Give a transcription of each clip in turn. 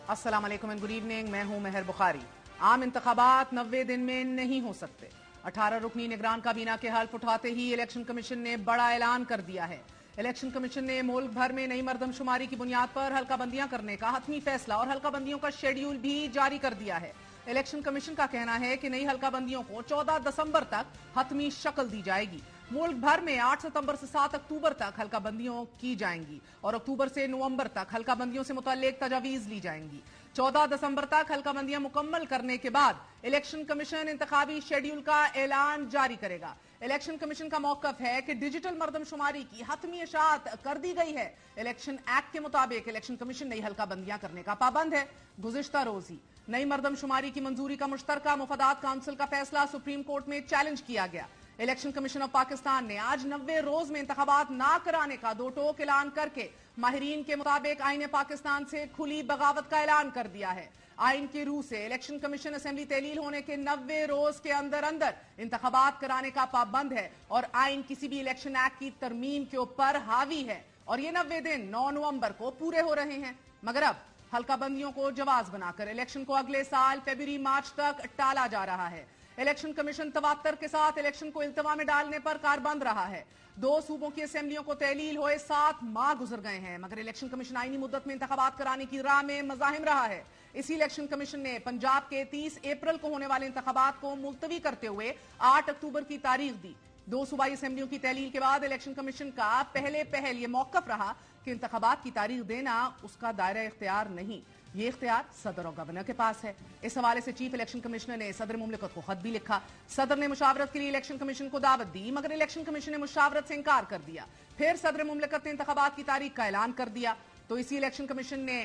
अस्सलाम वालेकुम and good evening. मैं हूं मेहर बुखारी। आम इंतखाबात 90 दिन में नहीं हो सकते। 18 रुकनी निगरान काबीना के हल्फ उठाते ही इलेक्शन कमीशन ने बड़ा ऐलान कर दिया है। इलेक्शन कमीशन ने मुल्क भर में नई मर्दमशुमारी की बुनियाद पर हल्काबंदियां करने का हतमी फैसला और हल्काबंदियों का शेड्यूल भी जारी कर दिया है। इलेक्शन कमीशन का कहना है कि नई हल्काबंदियों को 14 दिसंबर तक हतमी शक्ल दी जाएगी। मुल्क भर में 8 सितंबर से 7 अक्टूबर तक हल्काबंदियों की जाएंगी और अक्टूबर से नवंबर तक हल्काबंदियों से मुतल्लिक तजावीज ली जाएंगी। 14 दिसंबर तक हल्काबंदियां मुकम्मल करने के बाद इलेक्शन कमीशन इंतखाबी शेड्यूल का ऐलान जारी करेगा। इलेक्शन कमीशन का मौकफ है कि डिजिटल मर्दमशुमारी की हतमी इशाअत कर दी गई है। इलेक्शन एक्ट के मुताबिक इलेक्शन कमीशन नई हल्काबंदियां करने का पाबंद है। गुज़िश्ता रोज ही नई मर्दमशुमारी की मंजूरी का मुश्तरका मुफादात काउंसिल का फैसला सुप्रीम कोर्ट में चैलेंज किया गया। इलेक्शन कमीशन ऑफ पाकिस्तान ने आज 90 रोज में इंतखाबात ना कराने का दो टोक ऐलान करके माहिरीन के मुताबिक आईन पाकिस्तान से खुली बगावत का ऐलान कर दिया है। आइन की रूह से इलेक्शन कमीशन असेंबली तहलील होने के 90 रोज के अंदर अंदर इंतखाबात कराने का पाबंद है और आइन किसी भी इलेक्शन एक्ट की तरमीम के ऊपर हावी है और ये 90 दिन 9 नवंबर को पूरे हो रहे हैं। मगर अब हल्काबंदियों को जवाज बनाकर इलेक्शन को अगले साल फरवरी मार्च तक टाला जा रहा है। इलेक्शन कमीशन तवात्तर के साथ इलेक्शन को इल्तवा में डालने पर कारबंद रहा है। 2 सूबों की असेंबलियों को तहलील हुए 7 माह गुजर गए हैं मगर इलेक्शन कमीशन आईनी मुद्दत में इंतखाबात कराने की राह में मज़ाहिम रहा है। इसी इलेक्शन कमीशन ने पंजाब के 30 अप्रैल को होने वाले इंतखाबात को मुलतवी करते हुए 8 अक्टूबर की तारीख दी। 2 सूबाई असेंबलियों की तहलील के बाद इलेक्शन कमीशन का पहल ये मौकफ रहा कि इंतखाबात की तारीख देना उसका दायरा इख्तियार नहीं, ये इख्तियार सदर और गवर्नर के पास है। इस हवाले से चीफ इलेक्शन कमिश्नर ने सदर मुमलिकत को खत भी लिखा। सदर ने मुशावरत के लिए इलेक्शन कमीशन को दावत दी मगर इलेक्शन कमीशन ने मुशावरत से इंकार कर दिया। फिर सदर मुमलिकत ने इंतखाबात की तारीख का ऐलान कर दिया तो इसी इलेक्शन कमीशन ने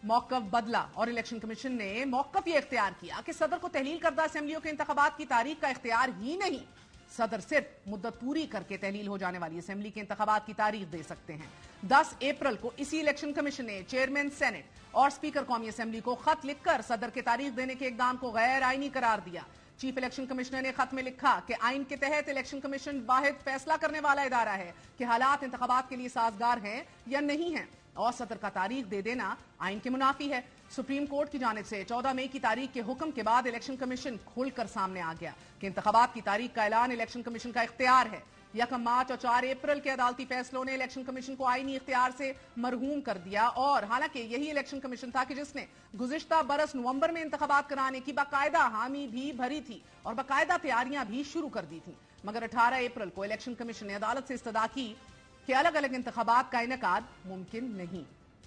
मौकफ बदला और इलेक्शन कमीशन ने मौकफ ये इख्तियार किया कि सदर को तहलील करदा असेंबलियों के इंतखाबात की तारीख का इख्तियार ही नहीं, सदर सिर्फ मुद्दत पूरी करके तहलील हो जाने वाली असेंबली के इंतखाबात की तारीख दे सकते हैं। 10 अप्रैल को इसी इलेक्शन कमीशन ने चेयरमैन सेनेट और स्पीकर कौमी असेंबली को खत लिखकर सदर के तारीख देने के इकदाम को गैर आईनी करार दिया। चीफ इलेक्शन कमिश्नर ने खत में लिखा कि आइन के तहत इलेक्शन कमीशन वाहिद फैसला करने वाला इदारा है कि हालात इंतखाबात के लिए साजगार हैं या नहीं हैं और सदर का तारीख दे देना आइन के मुनाफी है। सुप्रीम कोर्ट की जानिब से 14 मई की तारीख के हुक्म के बाद इलेक्शन कमीशन खुलकर सामने आ गया कि इंतखाबात की तारीख का ऐलान इलेक्शन कमीशन का इख्तियार है। 1 मार्च और 4 अप्रैल के अदालती फैसलों ने इलेक्शन कमीशन को आईनी इख्तियार से मरहूम कर दिया और हालांकि यही इलेक्शन कमीशन था कि जिसने गुज़िश्ता बरस नवंबर में इंतखाबात कराने की बाकायदा हामी भी भरी थी और बाकायदा तैयारियां भी शुरू कर दी थी। मगर 18 अप्रैल को इलेक्शन कमीशन ने अदालत से इस्तदा की कि अलग अलग इंतखाबात का इनेकाद मुमकिन नहीं।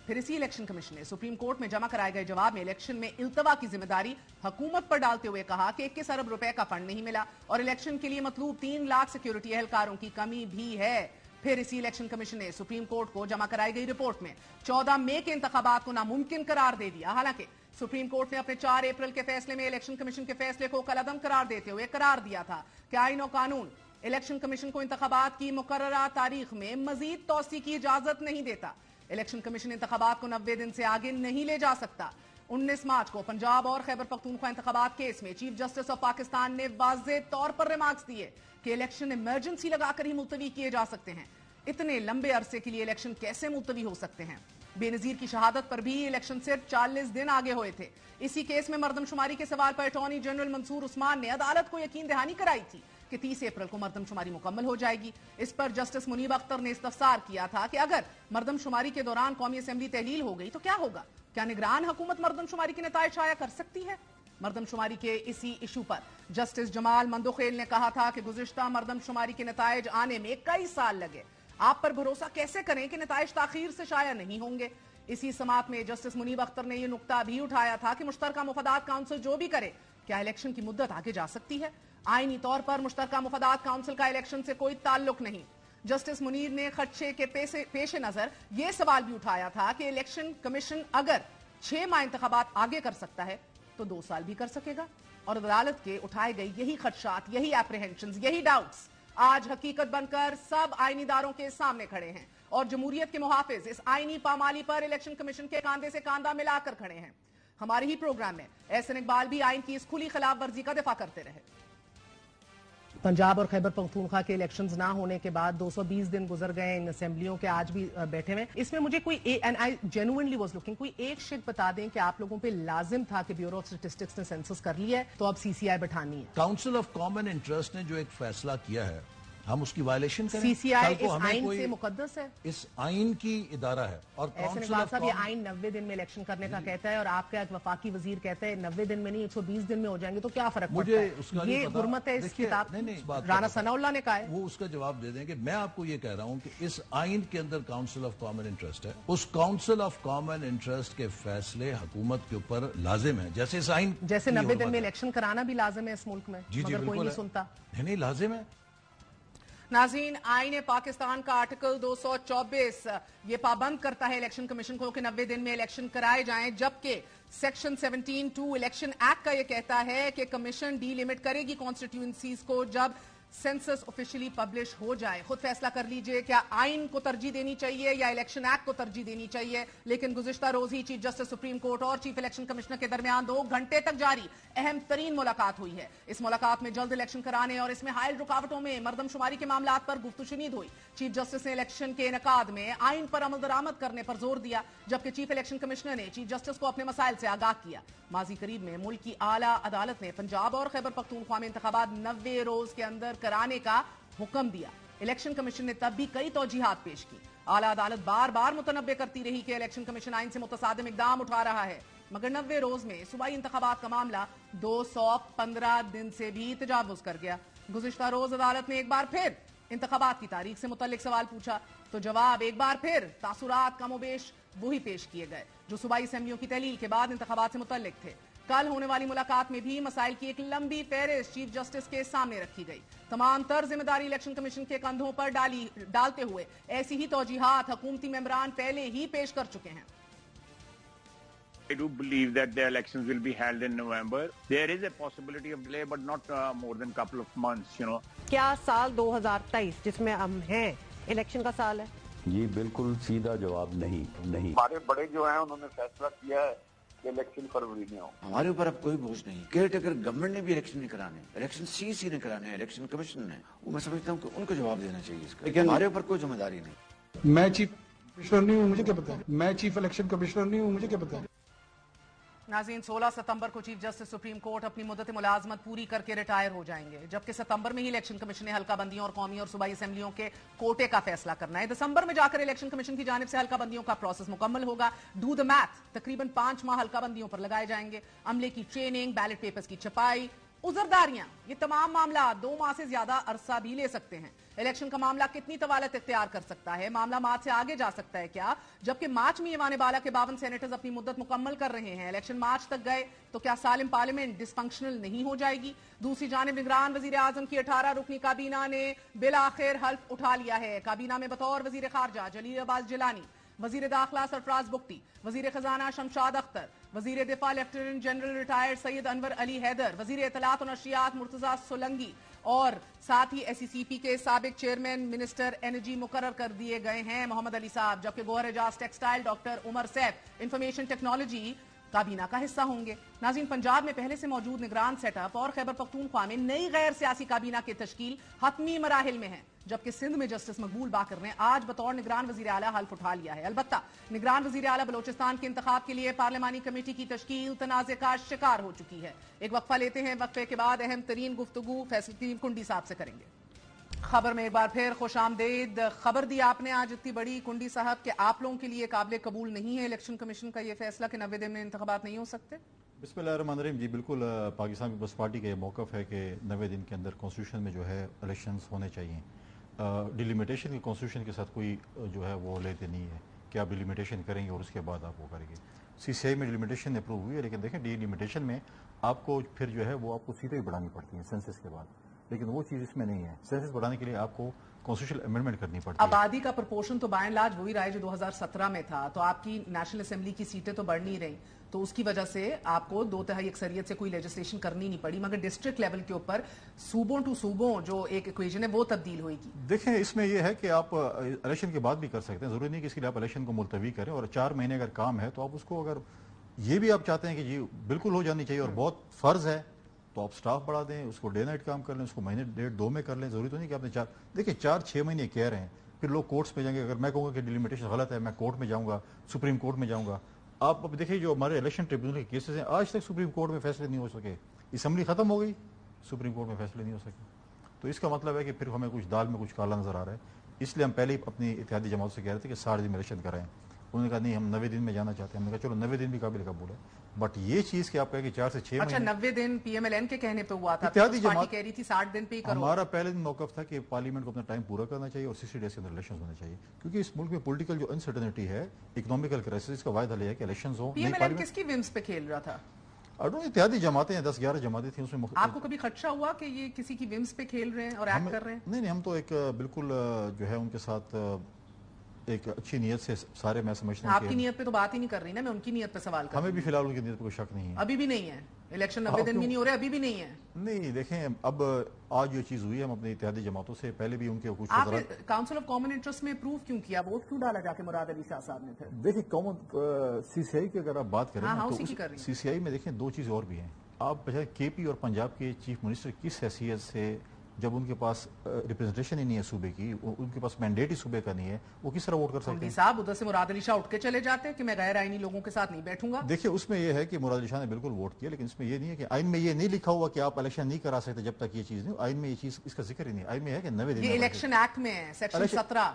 फिर इसी इलेक्शन कमीशन ने सुप्रीम कोर्ट में जमा कराए गए जवाब में इलेक्शन में इल्तवा की जिम्मेदारी हुकूमत पर डालते हुए कहा कि 21 अरब रुपए का फंड नहीं मिला और इलेक्शन के लिए मतलूब 3 लाख सिक्योरिटी एहलकारों की कमी भी है। फिर इसी इलेक्शन कमीशन ने सुप्रीम कोर्ट को जमा कराई गई रिपोर्ट में 14 मई के इंतखाबात को नामुमकिन करार दे दिया। हालांकि सुप्रीम कोर्ट ने अपने 4 अप्रैल के फैसले में इलेक्शन कमीशन के फैसले को कलअदम करार देते हुए करार दिया था कि आईन और कानून इलेक्शन कमीशन को इंतखाबात की मुकर्ररा तारीख में मजीद तौसी की इजाजत नहीं देता। इलेक्शन कमीशन इंतखाबात को 90 दिन से आगे नहीं ले जा सकता। 19 मार्च को पंजाब और खैबर पख्तूनख्वा इंतखाबात केस में चीफ जस्टिस ऑफ पाकिस्तान ने वाज़ेह तौर पर रिमार्क्स दिए कि इलेक्शन इमरजेंसी लगाकर ही मुलतवी किए जा सकते हैं। इतने लंबे अरसे के लिए इलेक्शन कैसे मुलतवी हो सकते हैं? बेनजीर की शहादत पर भी इलेक्शन सिर्फ 40 दिन आगे हुए थे। इसी केस में मर्दमशुमारी के सवाल पर अटॉर्नी जनरल मंसूर उस्मान ने अदालत को यकीन दहानी कराई थी कि 30 अप्रैल को मर्दमशुमारी मुकम्मल हो जाएगी। इस पर जस्टिस मुनीब अख्तर ने इस्तफसार किया था कि अगर मर्दमशुमारी के दौरान कौमी असेंबली तहलील हो गई तो क्या होगा? क्या निगरान हुकूमत मर्दमशुमारी के नतायज शाया कर सकती है? मर्दमशुमारी के इसी इशू पर जस्टिस जमाल मंदोखेल ने कहा था कि गुज़िश्ता मर्दमशुमारी के नतायज आने में कई साल लगे, आप पर भरोसा कैसे करें कि नतायज ताखीर से शाया नहीं होंगे। इसी समात में जस्टिस मुनीब अख्तर ने यह नुक्ता भी उठाया था कि मुश्तरका मुफादात काउंसिल जो भी करे, क्या इलेक्शन की मुद्दत आगे जा सकती है? आईनी तौर पर मुश्तरका मुफादात काउंसिल का इलेक्शन से कोई ताल्लुक नहीं। जस्टिस मुनीर ने खदशे के पेश नजर यह सवाल भी उठाया था कि इलेक्शन कमीशन अगर 6 माह इंतखाबात आगे कर सकता है तो 2 साल भी कर सकेगा और अदालत के उठाए गए यही खदशात, यही एप्रीहेंशंस, यही डाउट्स आज हकीकत बनकर सब आईनी दारों के सामने खड़े हैं और जमहूरियत के मुहाफिज इस आईनी पामाली पर इलेक्शन कमीशन के कांधे से कांधा मिलाकर खड़े हैं। हमारे ही प्रोग्राम में एहसन इकबाल भी आइन की इस खुली खिलाफ वर्जी का दिफा करते रहे। पंजाब और खैबर पख्तूनख्वा के इलेक्शंस ना होने के बाद 220 दिन गुजर गए इन असेंबलियों के, आज भी बैठे हुए। इसमें मुझे कोई and I genuinely was looking, कोई एक शिक बता दें कि आप लोगों पे लाजिम था कि ब्यूरो ऑफ स्टैटिस्टिक्स ने सेंसस कर लिया है तो अब सीसीआई बैठानी है। काउंसिल ऑफ कॉमन इंटरेस्ट ने जो एक फैसला किया है, हम उसकी वायलेशन करें? सीसीआई इस आइन से मुकद्दस है, इस आइन की इदारा है। और काउंसिल ऑफ ये आइन 90 दिन में इलेक्शन करने का कहता है और आपका एक वफाकी वजीर कहता है 90 दिन में नहीं 120 दिन में हो जाएंगे, तो क्या फर्क पड़ता है? ये हुर्मत है इस किताब। राना सनाउल्लाह ने कहा है, वो उसका जवाब दे दें कि मैं आपको ये कह रहा हूं कि इस आइन के अंदर काउंसिल ऑफ कॉमन इंटरेस्ट है, उस काउंसिल ऑफ कॉमन इंटरेस्ट के फैसले हुकूमत के ऊपर लाजिम है। जैसे इस आइन, जैसे 90 दिन में इलेक्शन कराना भी लाजिम है इस मुल्क में, मगर कोई नहीं सुनता। नहीं, लाजिम है। नाज़रीन, आईन पाकिस्तान का आर्टिकल 224 ये पाबंद करता है इलेक्शन कमीशन को कि 90 दिन में इलेक्शन कराए जाएं, जबकि सेक्शन 17(2) इलेक्शन एक्ट का ये कहता है कि कमीशन डीलिमिट करेगी कॉन्स्टिट्यूएंसीज को जब सेंसस ऑफिशियली पब्लिश हो जाए। खुद फैसला कर लीजिए, क्या आइन को तरजीह देनी चाहिए या इलेक्शन एक्ट को तरजीह देनी चाहिए। लेकिन गुज़िश्ता रोज ही चीफ जस्टिस सुप्रीम कोर्ट और चीफ इलेक्शन कमिश्नर के दरमियान 2 घंटे तक जारी अहम तरीन मुलाकात हुई है। इस मुलाकात में जल्द इलेक्शन कराने और इसमें हायल रुकावटों में मरदमशुमारी के मामलात पर गुफ्तशुनीद हुई। चीफ जस्टिस ने इलेक्शन के इनकाद में आइन पर अमल दरामद करने पर जोर दिया, जबकि चीफ इलेक्शन कमिश्नर ने चीफ जस्टिस को अपने मसाइल से आगाह किया। माजी करीब में मुल्क की आला अदालत ने पंजाब और खैबर पख्तूनख्वा में इंतखाबात 90 रोज के अंदर कराने का हुक्म दिया। इलेक्शन कमीशन ने तब भी कई तौजीहात पेश की। आला अदालत बार बार मुतनब्बे करती रही कि इलेक्शन कमीशन आइन से मुतसादिम इकदाम उठा रहा है, मगर 90 रोज में सूबाई इंतखाबात का मामला 215 दिन से भी तजावुज कर गया। गुज़िश्ता रोज अदालत ने एक बार फिर इंतखाबात की तारीख से मुतल्लिक सवाल पूछा तो जवाब एक बार फिर तासुरात कमोबेश वही पेश किए गए जो सूबाई असेंबलियों की तहलील के बाद इंतखाबात से मुतल्लिक थे। कल होने वाली मुलाकात में भी मसाइल की एक लंबी फहरिस्त चीफ जस्टिस के सामने रखी गई। तमाम तर जिम्मेदारी इलेक्शन कमीशन के कंधों पर डालते हुए ऐसी ही तौजीहात हुकूमती मेंबरान पहले ही पेश कर चुके हैं। I do believe that the elections will be held in November. There is a possibility of delay, but not more than couple of months, you know. क्या साल 2023 जिसमें हम हैं इलेक्शन का साल है? जी बिल्कुल सीधा जवाब नहीं। हमारे बड़े जो हैं उन्होंने फैसला किया है कि इलेक्शन फरवरी में हो। हमारे ऊपर अब कोई बोझ नहीं। केयर टेकर गवर्नमेंट ने भी इलेक्शन नहीं कराने, इलेक्शन सीसी ने कराने, इलेक्शन कमीशन ने। वो मैं समझता हूँ कि उनको जवाब देना चाहिए इसका, लेकिन हमारे ऊपर कोई जिम्मेदारी नहीं। मैं चीफ कमिश्नर नहीं हूँ, मुझे क्या पता है। मैं चीफ इलेक्शन कमिश्नर नहीं हूँ, मुझे क्या पता है। नाज़रीन, 16 सितंबर को चीफ जस्टिस सुप्रीम कोर्ट अपनी मुद्दत मुलाजमत पूरी करके रिटायर हो जाएंगे, जबकि सितंबर में ही इलेक्शन कमीशन ने हल्का बंदियों और कौमी और सूबाई असेंबलियों के कोटे का फैसला करना है। दिसंबर में जाकर इलेक्शन कमीशन की जानिब से हल्का बंदियों का प्रोसेस मुकम्मल होगा। डू द मैथ, तकरीबन 5 माह हल्का बंदियों पर लगाए जाएंगे। अमले की ट्रेनिंग, बैलेट पेपर्स की छपाई, उजरदारियां, ये तमाम मामला 2 माह से ज्यादा अरसा भी ले सकते हैं। इलेक्शन का मामला कितनी तवालत इख्तियार कर सकता है? मामला मार्च से आगे जा सकता है क्या? जबकि मार्च में ईवान बाला के 52 सेनेटर्स अपनी मुद्दत मुकम्मल कर रहे हैं। इलेक्शन मार्च तक गए तो क्या सालिम पार्लियामेंट डिसफंक्शनल नहीं हो जाएगी? दूसरी जानिब निगरान वजीर आजम की 18 रुकनी काबीना ने बिल आखिर हल्फ उठा लिया है। काबीना में बतौर वजीर खारजा जलील अब्बास जिलानी, वजीर दाखिला सरफराज बुख्ती, वजीर खजाना शमशाद अख्तर, वजीर दिफा lieutenant general retired Syed Anwar Ali Haider, वजीर इत्तलात और नशरियात मुर्तजा सोलंगी और साथ ही SECP के साबिक चेयरमैन मिनिस्टर एनर्जी मुकर्रर कर दिए गए हैं मोहम्मद अली साहब, जबकि Gauhar Ejaz textile doctor Umar Saif information technology काबीना का हिस्सा होंगे। नाज़रीन, पंजाब में पहले से मौजूद निगरान सेटअप और खैबर पख्तूनख्वा में नई गैर सियासी काबीना की तश्कील हतमी मराहिल में है, जबकि सिंध में जस्टिस मकबूल बाकर ने आज बतौर निगरान वजीर आला हल्फ उठा लिया है। अलबत्ता निगरान वजीर आला बलोचिस्तान के इंतखाब के लिए पार्लियामानी कमेटी की तश्कील तनाज़े का शिकार हो चुकी है। एक वक्फा लेते हैं, वक्फे के बाद अहम तरीन गुफ्तगू फैसल कुंडी साहब से करेंगे। खबर में एक बार फिर खुश आमदेद। खबर दी आपने आज इतनी बड़ी कुंडी साहब कि आप लोगों के लिए काबिल कबूल नहीं है इलेक्शन कमीशन का ये फैसला कि 90 दिन में इंतखाबात नहीं हो सकते। बिस्मिल्लाहिर्रहमानिर्रहीम। जी बिल्कुल, पाकिस्तान पीपल्स पार्टी का ये मौक़िफ़ है कि 90 दिन के अंदर कॉन्स्टिट्यूशन में जो है इलेक्शंस होने चाहिए। डिलिमिटेशन की कॉन्स्टिट्यूशन के साथ कोई जो है वो लेते नहीं है कि आप डिलिमिटेशन करेंगे और उसके बाद आप वो करेंगे। CCI में डिलिमिटेशन अप्रूव हुई है, लेकिन देखें डिलिमिटेशन में आपको फिर जो है वो आपको सीटें ही बढ़ानी पड़ती हैं सेंसस के बाद, लेकिन वो चीज़ इसमें नहीं है। सेंसस बढ़ाने के लिए आपको कॉन्स्टिट्यूशनल अमेंडमेंट करनी पड़ती है। आबादी का प्रोपोर्शन तो बाय एंड लार्ज वही रहा है जो 2017 में था, तो आपकी नेशनल असेंबली की सीटें तो बढ़ नहीं रही, तो उसकी वजह से आपको 2/3 अक्सरियत से कोई लेजिस्लेशन करनी नहीं पड़ी, मगर डिस्ट्रिक्ट लेवल के ऊपर सूबों टू सूबों जो एक इक्वेशन है वो तब्दील होगी। देखें, इसमें यह है कि आप इलेक्शन के बाद भी कर सकते हैं, जरूरी नहीं कि इसके लिए आप इलेक्शन को मुलतवी करें। और 4 महीने अगर काम है तो आप उसको, अगर ये भी आप चाहते हैं कि जी बिल्कुल हो जानी चाहिए और बहुत फर्ज है, تو آپ سٹاف بڑھا دیں, اس کو ڈے نائٹ کام کر لیں, اس کو مہینے 1.5-2 میں کر لیں. ضروری تو نہیں کہ آپ نے 4-6 مہینے کہہ رہے ہیں, پھر لوگ کورٹس میں جائیں گے. اگر میں کہوں گا کہ ڈیلیمیٹیشن غلط ہے, میں کورٹ میں جاؤں گا, سپریم کورٹ میں جاؤں گا. آپ اب دیکھیں جو ہمارے الیکشن ٹریبیونل کے کیسز ہیں, آج تک سپریم کورٹ میں فیصلے نہیں ہو سکے. اسمبلی ختم ہو گئی, سپریم کورٹ میں فیصلے نہیں ہو سکے. تو اس کا مطلب ہے کہ پھر ہمیں کچھ دال میں کچھ کالا نظر آ رہا ہے. اس لیے ہم پہلے ہی اپنی اتحادی جماعت سے کہہ رہے تھے کہ 60 دن میں الیکشن کرائیں. انہوں نے کہا نہیں, ہم 90 دن میں جانا چاہتے ہیں. ہم نے کہا چلو 90 دن بھی قابل قبول ہے, بٹ یہ چیز کہ آپ کہیں کہ 4 سے 6 اچھا مہینے. 90 دن پی ایم ایل این کے کہنے پہ ہوا تھا, اتحادی پارٹی جماعت کہہ رہی تھی 60 دن پہ ہی کرو. ہمارا پہلے دن موقف تھا کہ پارلیمنٹ کو اپنا ٹائم پورا کرنا چاہیے اور 60 ڈیز کے اندر الیکشن ہونے چاہیے, کیونکہ اس ملک میں پولیٹیکل جو انسرٹنٹی ہے, اکنامیکل کرائسس کا واحد حل ہے کہ الیکشنز ہوں. پی ایم ایل این کس کی ومس پہ کھیل رہا تھا؟ اتحادی جماعتیں ہیں, 10-11 جماعتیں تھیں اس میں. آپ کو کبھی خدشہ ہوا کہ یہ کسی کی ومس پہ کھیل رہے ہیں اور ایکٹ کر رہے ہیں؟ نہیں, ہم تو ایک بالکل جو ہے ان کے ساتھ ایک اچھی نیت سے سارے, میں سمجھتا ہوں آپ کی نیت پہ تو بات ہی نہیں کر رہی نا, میں ان کی نیت پہ سوال کر رہی ہوں. ہمیں بھی فی الحال ان کی نیت پہ کوئی شک نہیں ہے. ابھی بھی نہیں ہے الیکشن 90 دن بھی نہیں ہو رہے, ابھی بھی نہیں ہے. نہیں دیکھیں, اب آج جو چیز ہوئی ہے, ہم اپنی اتحادی جماعتوں سے پہلے بھی ان کے کچھ آپ کاؤنسل آف کامن انٹرسٹ میں اپروو کیوں کیا, ووٹ کیوں ڈالا جا کے مراد علی شاہ صاحب نے پھر؟ دیکھیں کامن سی سی آئی کی اگر آپ بات کریں تو سی سی آئی میں دیکھیں 2 چیز اور بھی ہیں. آپ کے پی اور پنجاب کے چیف منسٹر کس حیثیت سے, جب ان کے پاس ریپرزنٹیشن ہی نہیں ہے صوبے کی, ان کے پاس مینڈیٹ ہی صوبے کا نہیں ہے, وہ کس طرح ووٹ کر سکتے ہیں؟ صاحب ادھر سے مراد علی شاہ اٹھ کے چلے جاتے کہ میں غیر آئینی لوگوں کے ساتھ نہیں بیٹھوں گا. دیکھیں اس میں یہ ہے کہ مراد علی شاہ نے بالکل ووٹ کیا, لیکن اس میں یہ نہیں ہے کہ آئین میں یہ نہیں لکھا ہوا کہ آپ الیکشن نہیں کرا سکتے جب تک یہ چیز نہیں. آئین میں یہ چیز, اس کا ذکر ہی نہیں. آئین میں ہے کہ 90 دن یہ الیکشن ایکٹ میں ہے, سیکشن 17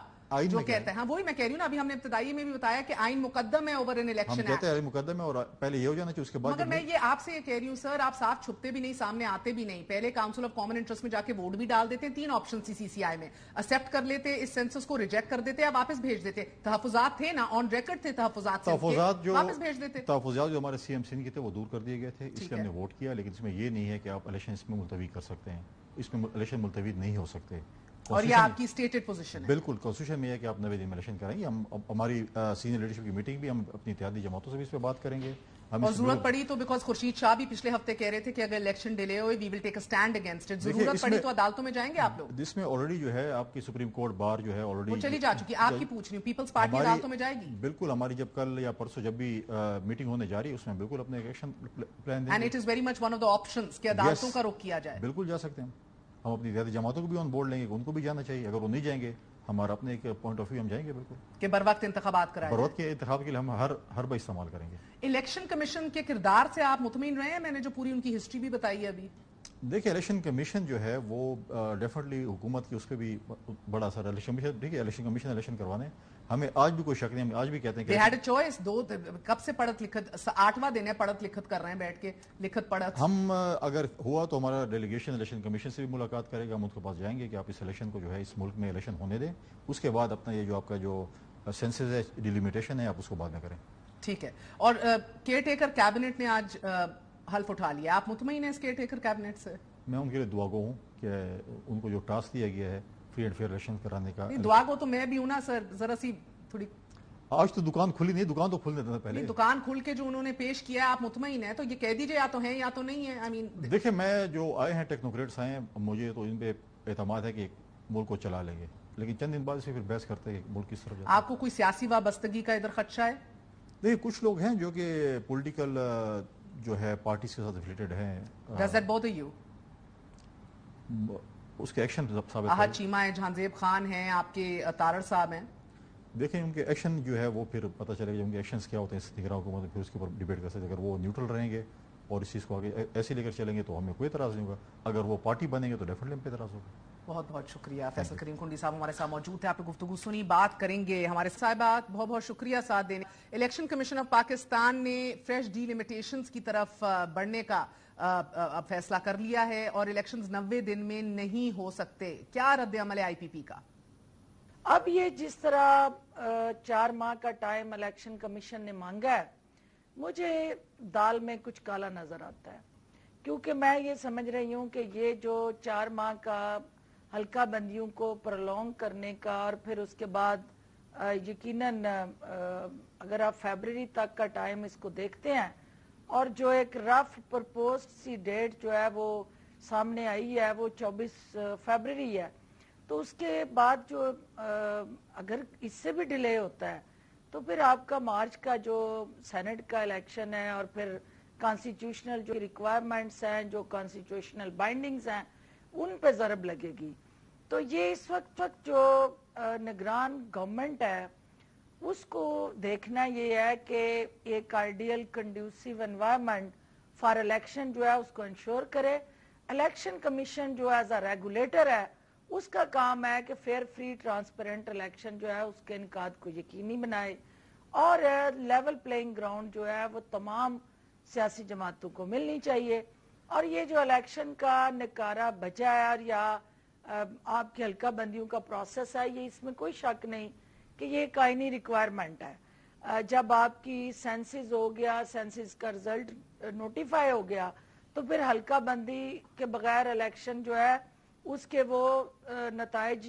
جو کہتا ہے. ہاں وہی میں کہہ رہی ہوں نا, ابھی ہم نے ابتدائی میں بھی بتایا کہ آئین مقدم ہے اوور ان الیکشن ایکٹ. ہم کہتے ہیں آئین مقدم ہے اور پہلے یہ ہو جانا چاہیے, اس کے بعد. مگر میں یہ آپ سے یہ کہہ رہی ہوں سر, آپ ساتھ چھپتے بھی نہیں, سامنے آتے بھی نہیں. پہلے کاؤنسل آف کامن انٹرسٹ میں جا کے ووٹ بھی ڈال دیتے ہیں, 3 آپشن سی سی آئی میں, ایکسپٹ کر لیتے, اس سینسس کو ریجیکٹ کر دیتے, آپ واپس بھیج دیتے. تحفظات تھے نا, آن ریکارڈ تھے تحفظات, واپس بھیج دیتے. تحفظات جو ہمارے سی ایم سندھ کے تھے وہ دور کر دیے گئے تھے, اس لیے ہم نے ووٹ کیا. لیکن اس میں یہ نہیں ہے کہ آپ الیکشن اس میں ملتوی کر سکتے ہیں, اس میں الیکشن ملتوی نہیں ہو سکتے. اور یہ آپ کی اسٹیٹڈ پوزیشن ہے. بالکل, کانسٹیٹیوشن میں ہے کہ آپ 90 دن میں الیکشن کریں گے. ہم ہماری سینئر لیڈرشپ کی میٹنگ بھی, ہم اپنی اتحادی جماعتوں سے بھی اس پہ بات کریں گے. اور ضرورت پڑی تو, بیکاز خورشید شاہ بھی پچھلے ہفتے کہہ رہے تھے کہ اگر الیکشن ڈیلے ہوئے وی ول ٹیک اے اسٹینڈ اگینسٹ اٹ. ضرورت پڑی تو عدالتوں میں جائیں گے آپ لوگ. جس میں آلریڈی جو ہے آپ کی سپریم کورٹ بار جو ہے آلریڈی وہ چلی جا چکی. آپ کی پوچھ رہی ہوں, پیپلز پارٹی عدالتوں میں جائے گی؟ بالکل, ہماری جب کل یا پرسوں جب بھی میٹنگ ہونے جا رہی ہے, اس میں بالکل اپنے ایکشن پلان دیں گے. And it is very much one of the options کہ عدالتوں کا رخ کیا جائے. بالکل جا سکتے ہیں ہم اپنی اتحادی جماعتوں کو بھی آن بورڈ لیں گے, ان کو بھی جانا چاہیے. اگر وہ نہیں جائیں گے, ہمارا اپنے ایک پوائنٹ آف ویو, ہم جائیں گے بالکل کہ بر وقت انتخابات کرائیں. بر وقت کے انتخاب کے لیے ہم ہر بار استعمال کریں گے. الیکشن کمیشن کے کردار سے آپ مطمئن رہے ہیں؟ میں نے جو پوری ان کی ہسٹری بھی بتائی ہے ابھی. دیکھیں الیکشن کمیشن جو ہے وہ ڈیفینیٹلی حکومت کی اس پہ بھی بڑا اثر ہے. الیکشن کمیشن, ٹھیک ہے, الیکشن کمیشن الیکشن کروانے, ہمیں آج بھی کوئی شک نہیں, ہم آج بھی کہتے ہیں کہ ہیڈ چوائس. کب سے پڑھت لکھت, 8واں دن ہے پڑھت لکھت کر رہے ہیں بیٹھ کے, لکھت پڑھت. ہم اگر ہوا تو ہمارا ڈیلیگیشن الیکشن کمیشن سے بھی ملاقات کرے گا, ہم ان کے پاس جائیں گے کہ آپ اس الیکشن کو جو ہے اس ملک میں الیکشن ہونے دیں. اس کے بعد اپنا یہ جو آپ کا جو سینسز ہے, ڈیلیمیٹیشن ہے, آپ اس کو بعد میں کریں. ٹھیک ہے. اور کیئر ٹیکر کیبنٹ نے آج حلف اٹھا لیا, آپ مطمئن ہیں اس کیئر ٹیکر کیبنٹ سے؟ میں ان کے لیے دعا گو ہوں کہ ان کو جو ٹاسک دیا گیا ہے فری اینڈ فیئر الیکشن کرانے کا. دعا گو تو میں بھی ہوں نا سر, ذرا سی تھوڑی. آج تو دکان کھلی نہیں, دکان تو کھلنے دینا پہلے. دکان کھل کے جو انہوں نے پیش کیا, آپ مطمئن ہیں؟ تو یہ کہہ دیجئے یا تو ہیں یا تو نہیں ہیں. دیکھیں میں جو آئے ہیں ٹیکنوکریٹس آئے ہیں, مجھے تو ان پہ اعتماد ہے کہ ملک کو چلا لیں گے, لیکن چند دن بعد سے پھر بحث کرتے ہیں کہ ملک کس طرف جاتا ہے. آپ کو کوئی سیاسی وابستگی کا ادھر خدشہ ہے؟ نہیں, کچھ لوگ ہیں جو کہ پولیٹیکل جو ہے پارٹیز کے ساتھ افیلیٹڈ ہیں. Does that bother you? اس کے ایکشن ثابت احد چیمہ ہیں, جہانزیب خان ہیں, آپ کے تارڑ صاحب ہیں. دیکھیں ان کے ایکشن جو ہے وہ پھر پتہ چلے گا, ان کے ایکشنز کیا ہوتے ہیں اس نگراں حکومت میں, پھر اس کے اوپر ڈیبیٹ کر سکتے ہیں. اگر وہ نیوٹرل رہیں گے اور اس چیز کو آگے ایسے لے کر چلیں گے تو ہمیں کوئی اعتراض نہیں ہوگا. اگر وہ پارٹی بنیں گے تو ڈیفینیٹلی ہم پہ اعتراض ہوگا. بہت بہت شکریہ. فیصل کریم کنڈی صاحب ہمارے ساتھ موجود تھے, آپ نے گفتگو سنی, بات کریں گے. ہمارے صاحبات بہت بہت شکریہ ساتھ دینے. الیکشن کمیشن آف پاکستان نے فریش ڈی لیمیٹیشنز کی طرف بڑھنے کا اب فیصلہ کر لیا ہے اور الیکشنز 90 دن میں نہیں ہو سکتے. کیا رد عمل ہے آئی پی پی کا؟ اب یہ جس طرح 4 ماہ کا ٹائم الیکشن کمیشن نے مانگا ہے, مجھے دال میں کچھ کالا نظر آتا ہے, کیونکہ میں یہ سمجھ رہی ہوں کہ یہ جو 4 ماہ کا حلقہ بندیوں کو پرولونگ کرنے کا اور پھر اس کے بعد یقیناً اگر آپ فیبرری تک کا ٹائم اس کو دیکھتے ہیں اور جو ایک رف پرپوزڈ سی ڈیٹ جو ہے وہ سامنے آئی ہے وہ 24 فیبرری ہے, تو اس کے بعد جو اگر اس سے بھی ڈیلے ہوتا ہے تو پھر آپ کا مارچ کا جو سینٹ کا الیکشن ہے اور پھر कॉन्स्टिट्यूशनल जो रिक्वायरमेंट्स हैं, जो कॉन्स्टिट्यूशनल बाइंडिंग्स हैं, उन पे ज़रब लगेगी। तो ये इस वक्त जो निगरान गवर्नमेंट है उसको देखना ये है कि एक ideal conducive environment for election जो है उसको इंश्योर करे। इलेक्शन कमीशन जो एज अ रेगुलेटर है उसका काम है कि फेयर फ्री ट्रांसपेरेंट इलेक्शन जो है उसके इनकाद को यकीनी बनाए और लेवल प्लेइंग ग्राउंड जो है वो तमाम सियासी जमातों को मिलनी चाहिए। और ये जो इलेक्शन का निकारा बचा है और या आपकी हल्का बंदियों का प्रोसेस है, ये इसमें कोई शक नहीं कि ये एक आईनी रिक्वायरमेंट है। जब आपकी सेंसिस हो गया, सेंसिस का रिजल्ट नोटिफाई हो गया, तो फिर हल्का बंदी के बगैर इलेक्शन जो है उसके वो नताइज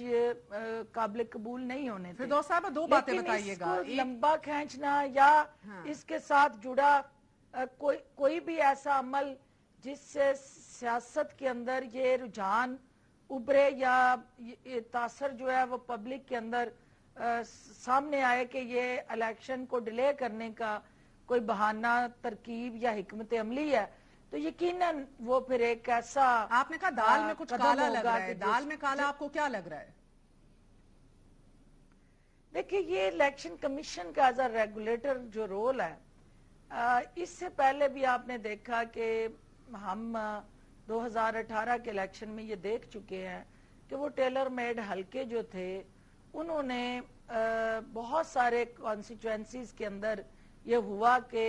काबिल कबूल नहीं होने थे। फिरदौस साहब दो बातें बताइएगा, लंबा खींचना या इसके साथ जुड़ा कोई भी ऐसा अमल जिससे सियासत के अंदर ये रुझान उभरे या ये तासर जो है वो पब्लिक के अंदर सामने आए कि ये इलेक्शन को डिले करने का कोई बहाना, तरकीब या हिकमत अमली है, तो यकीनन वो फिर एक ऐसा। आपने कहा दाल में कुछ काला लग रहा है, दाल में काला आपको क्या लग रहा है? देखिए, ये इलेक्शन कमीशन का एज अ रेगुलेटर जो रोल है, इससे पहले भी आपने देखा कि हम 2018 के इलेक्शन में ये देख चुके हैं कि वो टेलर मेड हलके जो थे उन्होंने बहुत सारे कॉन्स्टिट्यूएंसीज के अंदर ये हुआ कि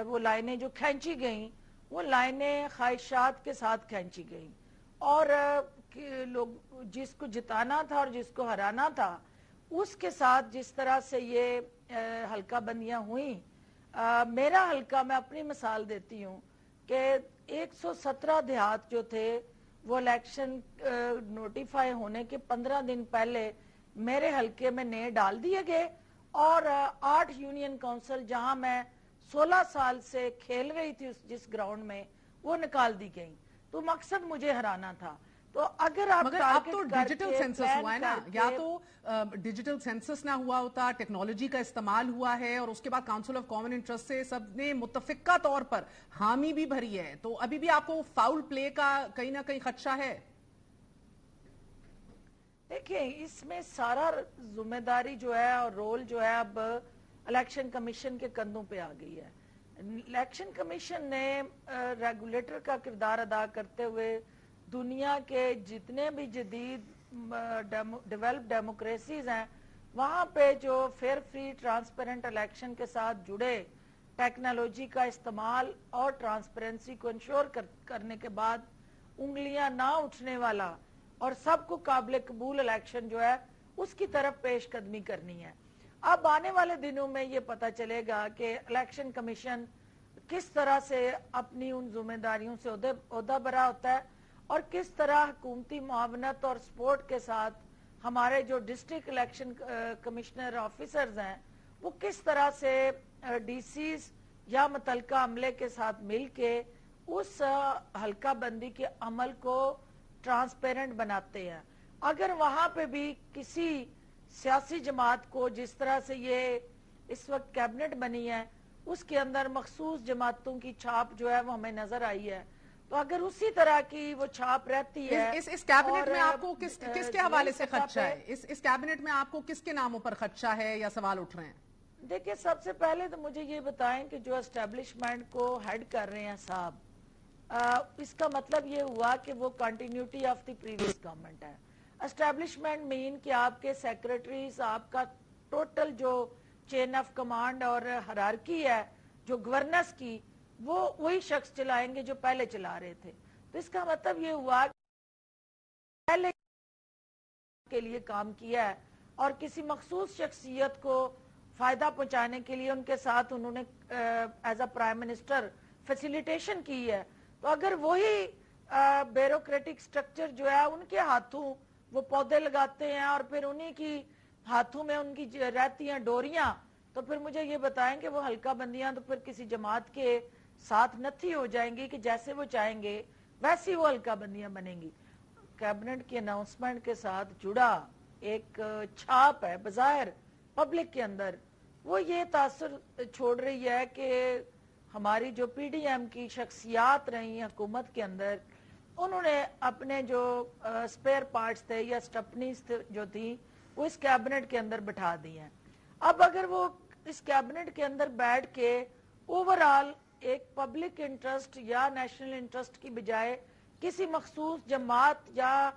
वो लाइनें जो खींची गईं वो लाइनें ख्वाहिशात के साथ खींची गईं और लोग जिसको जिताना था और जिसको हराना था उसके साथ जिस तरह से ये हल्का बंदियां हुई। मेरा हल्का, मैं अपनी मिसाल देती हूँ कि 117 देहात जो थे वो इलेक्शन नोटिफाई होने के 15 दिन पहले मेरे हल्के में नए डाल दिए गए और 8 यूनियन काउंसिल जहां मैं 16 साल से खेल रही थी जिस ग्राउंड में, वो निकाल दी गई। तो मकसद मुझे हराना था। तो अगर आप मगर अब तो डिजिटल सेंसस हुआ है ना, या तो डिजिटल सेंसस ना हुआ होता, टेक्नोलॉजी का इस्तेमाल हुआ है और उसके बाद काउंसिल ऑफ कॉमन इंटरेस्ट से सबने मुत्तफिका तौर पर हामी भी भरी है, तो अभी भी आपको फाउल प्ले का कहीं ना कहीं खदशा है? देखिए, इसमें सारा जिम्मेदारी जो है और रोल जो है अब इलेक्शन कमीशन के कंधों पे आ गई है। इलेक्शन कमीशन ने रेगुलेटर का किरदार अदा करते हुए दुनिया के जितने भी जदीद डेवलप्ड डेमोक्रेसीज हैं वहां पे जो फेयर फ्री ट्रांसपेरेंट इलेक्शन के साथ जुड़े टेक्नोलॉजी का इस्तेमाल और ट्रांसपेरेंसी को इंश्योर करने के बाद उंगलियां ना उठने वाला और सबको काबिल कबूल इलेक्शन जो है उसकी तरफ पेशकदमी करनी है। अब आने वाले दिनों में ये पता चलेगा कि इलेक्शन कमीशन किस तरह से अपनी उन जिम्मेदारियों से ओहदा बरा होता है और किस तरह हुकूमती मुआवनत और सपोर्ट के साथ हमारे जो डिस्ट्रिक्ट इलेक्शन कमिश्नर ऑफिसर्स हैं वो किस तरह से डीसीज या मुतलका अमले के साथ मिलके उस हल्का बंदी के अमल को ट्रांसपेरेंट बनाते हैं। अगर वहां पे भी किसी सियासी जमात को, जिस तरह से ये इस वक्त कैबिनेट बनी है, उसके अंदर मखसूस जमातों की छाप जो है वो हमें नजर आई है, तो अगर उसी तरह की वो छाप रहती है इस कैबिनेट में आपको किसके हवाले से खदशा है? इस कैबिनेट में आपको किसके नामों पर खदशा है या सवाल उठ रहे हैं? देखिए, सबसे पहले तो मुझे ये बताएं कि जो एस्टेब्लिशमेंट को हेड कर रहे हैं साहब, इसका मतलब ये हुआ कि वो continuity of the previous government है। एस्टेब्लिशमेंट मीन कि आपके सेक्रेटरीज, आपका टोटल जो चेन ऑफ कमांड और हायरार्की है जो गवर्नेंस की, वो वही शख्स चलाएंगे जो पहले चला रहे थे। तो इसका मतलब ये हुआ पहले के लिए काम किया है और किसी मखसूस शख्सियत को फायदा पहुंचाने के लिए उनके साथ उन्होंने as a prime minister facilitation की है। तो अगर वही ब्यूरोक्रेटिक स्ट्रक्चर जो है उनके हाथों वो पौधे लगाते हैं और फिर उन्हीं की हाथों में उनकी रहती हैं डोरियां, तो फिर मुझे ये बताएं कि वो हल्का बंदियां तो फिर किसी जमात के साथ नथी हो जाएंगी कि जैसे वो चाहेंगे वैसी वो हल्का बंदियां बनेंगी। कैबिनेट की अनाउंसमेंट के साथ जुड़ा एक छाप है बज़ाहिर पब्लिक के अंदर, वो ये तासुर छोड़ रही है कि ہماری جو پی ڈی ایم کی شخصیات رہی حکومت کے اندر، انہوں نے اپنے جو سپیئر پارٹس تھے یا سٹپنیز جو تھی وہ اس کیبنٹ کے اندر بٹھا دی ہیں. اب اگر وہ اس کیبنٹ کے اندر بیٹھ کے اوورال ایک پبلک انٹرسٹ یا نیشنل انٹرسٹ کی بجائے کسی مخصوص جماعت یا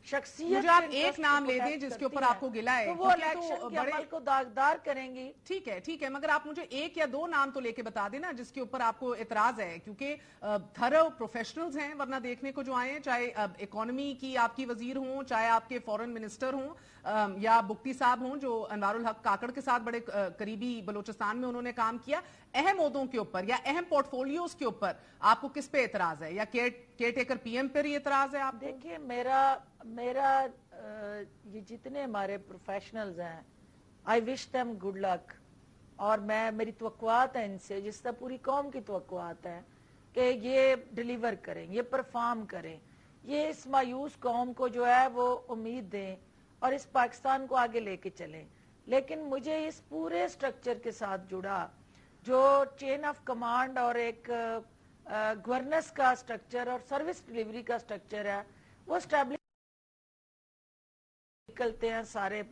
شخصیت مجھے آپ ایک نام لے دیں جس کے اوپر آپ کو گلا ہے، تو وہ الیکشن کے عمل کو داغدار کریں گی. ٹھیک ہے مگر آپ مجھے ایک یا دو نام تو لے کے بتا دینا جس کے اوپر آپ کو اعتراض ہے، کیونکہ تھرو پروفیشنلز ہیں، ورنہ دیکھنے کو جو آئے ہیں، چاہے اکانومی کی آپ کی وزیر ہوں، چاہے آپ کے فورن منسٹر ہوں یا بگٹی صاحب ہوں جو انوار الحق کاکڑ کے ساتھ بڑے قریبی بلوچستان میں انہوں نے کام کیا، اہم عہدوں کے اوپر یا اہم پورٹ فولیوز کے اوپر آپ کو کس پہ اعتراض ہے؟ یا کیئر ٹیکر پی ایم پر ہی اعتراض ہے آپ؟ دیکھیے میرا یہ جتنے ہمارے پروفیشنلز ہیں I wish them good luck، اور میری توقعات ہیں ان سے جس طرح پوری قوم کی توقعات ہیں کہ یہ ڈیلیور کریں، یہ پرفارم کریں، یہ اس مایوس قوم کو جو ہے وہ امید دیں اور اس پاکستان کو آگے لے کے چلیں. لیکن مجھے اس پورے سٹرکچر کے ساتھ جڑا جو چین آف کمانڈ اور ایک گورننس کا سٹرکچر اور سروس ڈیلیوری کا سٹرکچر ہے وہ اسٹیبلش نکلتے ہیں سارے.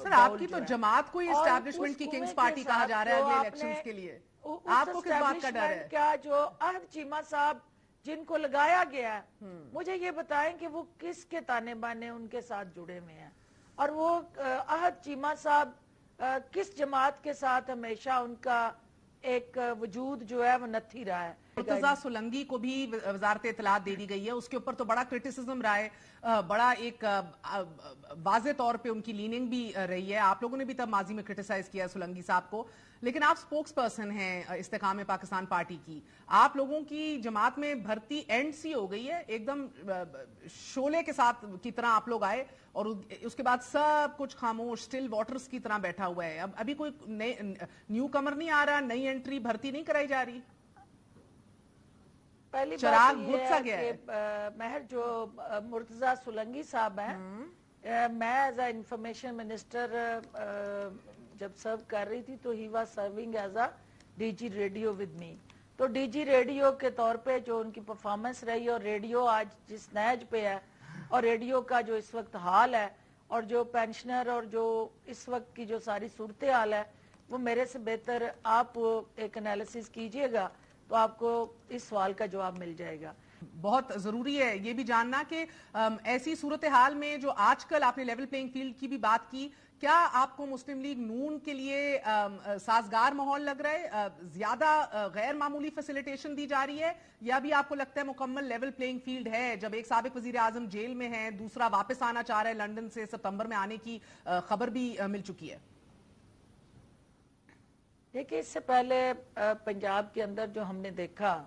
سر آپ کی تو جماعت کو ہی اسٹیبلشمنٹ کی کنگز پارٹی کہا جا رہا ہے اگلے الیکشنز کے لیے، آپ کو کس بات کا ڈر ہے؟ کیا جو عہد چیمہ صاحب جن کو لگایا گیا ہے، مجھے یہ بتائیں کہ وہ کس کے تانے بانے ان کے ساتھ جڑے ہوئے ہیں، اور وہ عہد چیمہ صاحب کس جماعت کے ساتھ ہمیشہ ان کا ایک وجود جو ہے وہ نتھی رہا ہے. مرتضیٰ سولنگی کو بھی وزارت اطلاعات دے دی گئی ہے، اس کے اوپر تو بڑا کرٹیسزم رہا ہے، بڑا ایک واضح طور پہ ان کی لیننگ بھی رہی ہے. آپ لوگوں نے بھی تب ماضی میں کرٹیسائز کیا ہے سولنگی صاحب کو، لیکن آپ سپوکس پرسن ہیں استحکام پاکستان پارٹی کی. آپ لوگوں کی جماعت میں بھرتی اینڈ سی ہو گئی ہے، ایک دم شولے کے ساتھ کی طرح آپ لوگ آئے اور اس کے بعد سب کچھ خاموش سٹل واٹرز کی طرح بیٹھا ہوا ہے. ابھی کوئی نیو کمر نہیں آ رہا، نئی انٹری بھرتی نہیں کرائی جا رہی. پہلی بات یہ ہے کہ مہر جو مرتضیٰ سولنگی صاحب ہیں، میں ایز اے انفارمیشن منسٹر جب سرو کر رہی تھی تو he was serving as a D G radio with me. تو ڈی جی ریڈیو کے طور پہ جو ان کی پرفارمنس رہی اور ریڈیو آج جس نیج پہ ہے اور ریڈیو کا جو اس وقت حال ہے اور جو پینشنر اور جو اس وقت کی جو ساری صورتحال ہے وہ میرے سے بہتر آپ ایک انالیسس کیجئے گا تو آپ کو اس سوال کا جواب مل جائے گا. بہت ضروری ہے یہ بھی جاننا کہ ایسی صورتحال میں جو آج کل آپ نے لیول پلینگ فیلڈ کی بھی بات کی، کیا آپ کو مسلم لیگ نون کے لیے سازگار ماحول لگ رہا ہے؟ زیادہ غیر معمولی فیسیلیٹیشن دی جا رہی ہے یا بھی آپ کو لگتا ہے مکمل لیول پلینگ فیلڈ ہے؟ جب ایک سابق وزیر اعظم جیل میں ہے، دوسرا واپس آنا چاہ رہا ہے لندن سے، ستمبر میں آنے کی خبر بھی مل چکی ہے. دیکھیں اس سے پہلے پنجاب کے اندر جو ہم نے دیکھا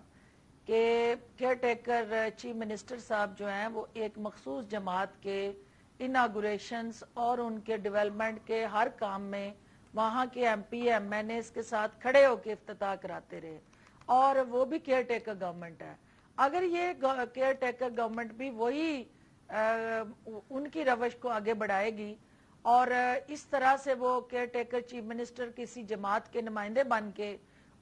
کہ کیئر ٹیکر چیف منسٹر صاحب جو ہیں وہ ایک مخصوص جماعت کے اناگوریشنز اور ان کے ڈیولپمنٹ کے ہر کام میں وہاں کے M P M N As کے ساتھ کھڑے ہو کے افتتاح کراتے رہے، اور وہ بھی کیئر ٹیکر گورنمنٹ ہے. اگر یہ کیئر ٹیکر گورنمنٹ بھی وہی ان کی روش کو آگے بڑھائے گی اور اس طرح سے وہ کیئر ٹیکر چیف منسٹر کسی جماعت کے نمائندے بن کے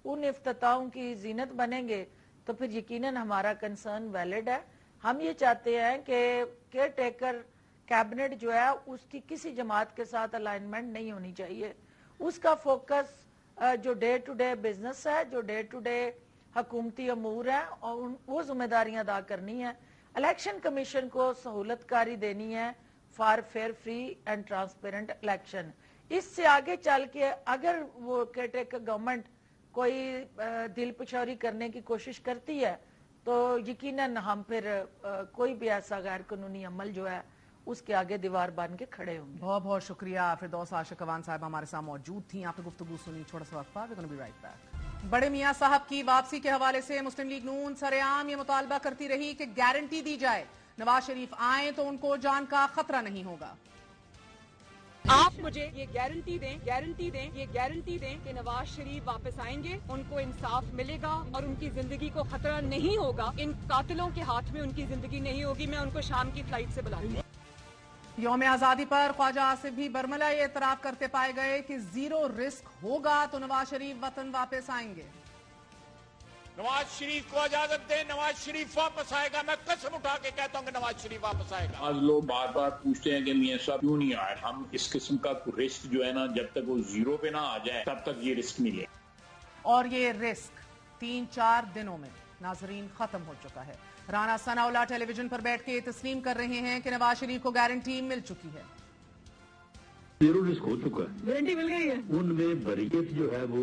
ان افتتاحوں کی زینت بنیں گے تو پھر یقیناً ہمارا کنسرن ویلڈ ہے. ہم یہ چاہتے ہیں کہ کیئر ٹیکر کیبنٹ جو ہے اس کی کسی جماعت کے ساتھ الائنمنٹ نہیں ہونی چاہیے. اس کا فوکس جو ڈے ٹو ڈے بزنس ہے، جو ڈے ٹو ڈے حکومتی امور ہیں اور وہ ذمہ داریاں ادا کرنی ہے. الیکشن کمیشن کو سہولت کاری دینی ہے for fair free and transparent election. اس سے آگے چل کے اگر وہ کیئر ٹیکر گورنمنٹ کوئی دل پچھوری کرنے کی کوشش کرتی ہے تو یقیناً ہم پھر کوئی بھی ایسا غیر قانونی عمل جو ہے اس کے آگے دیوار بن کے کھڑے ہوں گے. بہت بہت شکریہ. فردوس عاشق اوان صاحب ہمارے ساتھ موجود تھیں. آپ نے گفتگو سنی. چھوٹا سا وقفہ. we're gonna be right back. بڑے میاں صاحب کی واپسی کے حوالے سے مسلم لیگ نون سرعام یہ مطالبہ کرتی رہی کہ گارنٹی دی جائے نواز شریف آئیں تو ان کو جان کا خطرہ نہیں ہوگا. آپ مجھے یہ گارنٹی دیں کہ نواز شریف واپس آئیں گے، ان کو انصاف ملے گا اور ان کی زندگی کو خطرہ نہیں ہوگا. ان قاتلوں کے ہاتھ میں ان کی زندگی نہیں ہوگی. میں ان کو شام کی فلائٹ سے بلاؤں گی. یوم آزادی پر خواجہ آصف بھی برملا یہ اعتراف کرتے پائے گئے کہ زیرو رسک ہوگا تو نواز شریف وطن واپس آئیں گے. نواز شریف کو اجازت دیں، نواز شریف واپس آئے گا. میں قسم اٹھا کے کہتا ہوں کہ نواز شریف واپس آئے گا. آج لوگ بار بار پوچھتے ہیں کہ میاں صاحب کیوں نہیں آئے. ہم اس قسم کا رسک جو ہے نا، جب تک وہ زیرو پہ نہ آ جائے تب تک یہ رسک نہیں لے. اور یہ رسک 3-4 دنوں میں ناظرین ختم ہو چکا ہے. رانا ثناء اللہ ٹیلی ویژن پر بیٹھ کے تسلیم کر رہے ہیں کہ نواز شریف کو گارنٹی مل چکی ہے. زیرو رسک ہو چکا ہے، گارنٹی مل گئی ہے. ان میں بریت جو ہے وہ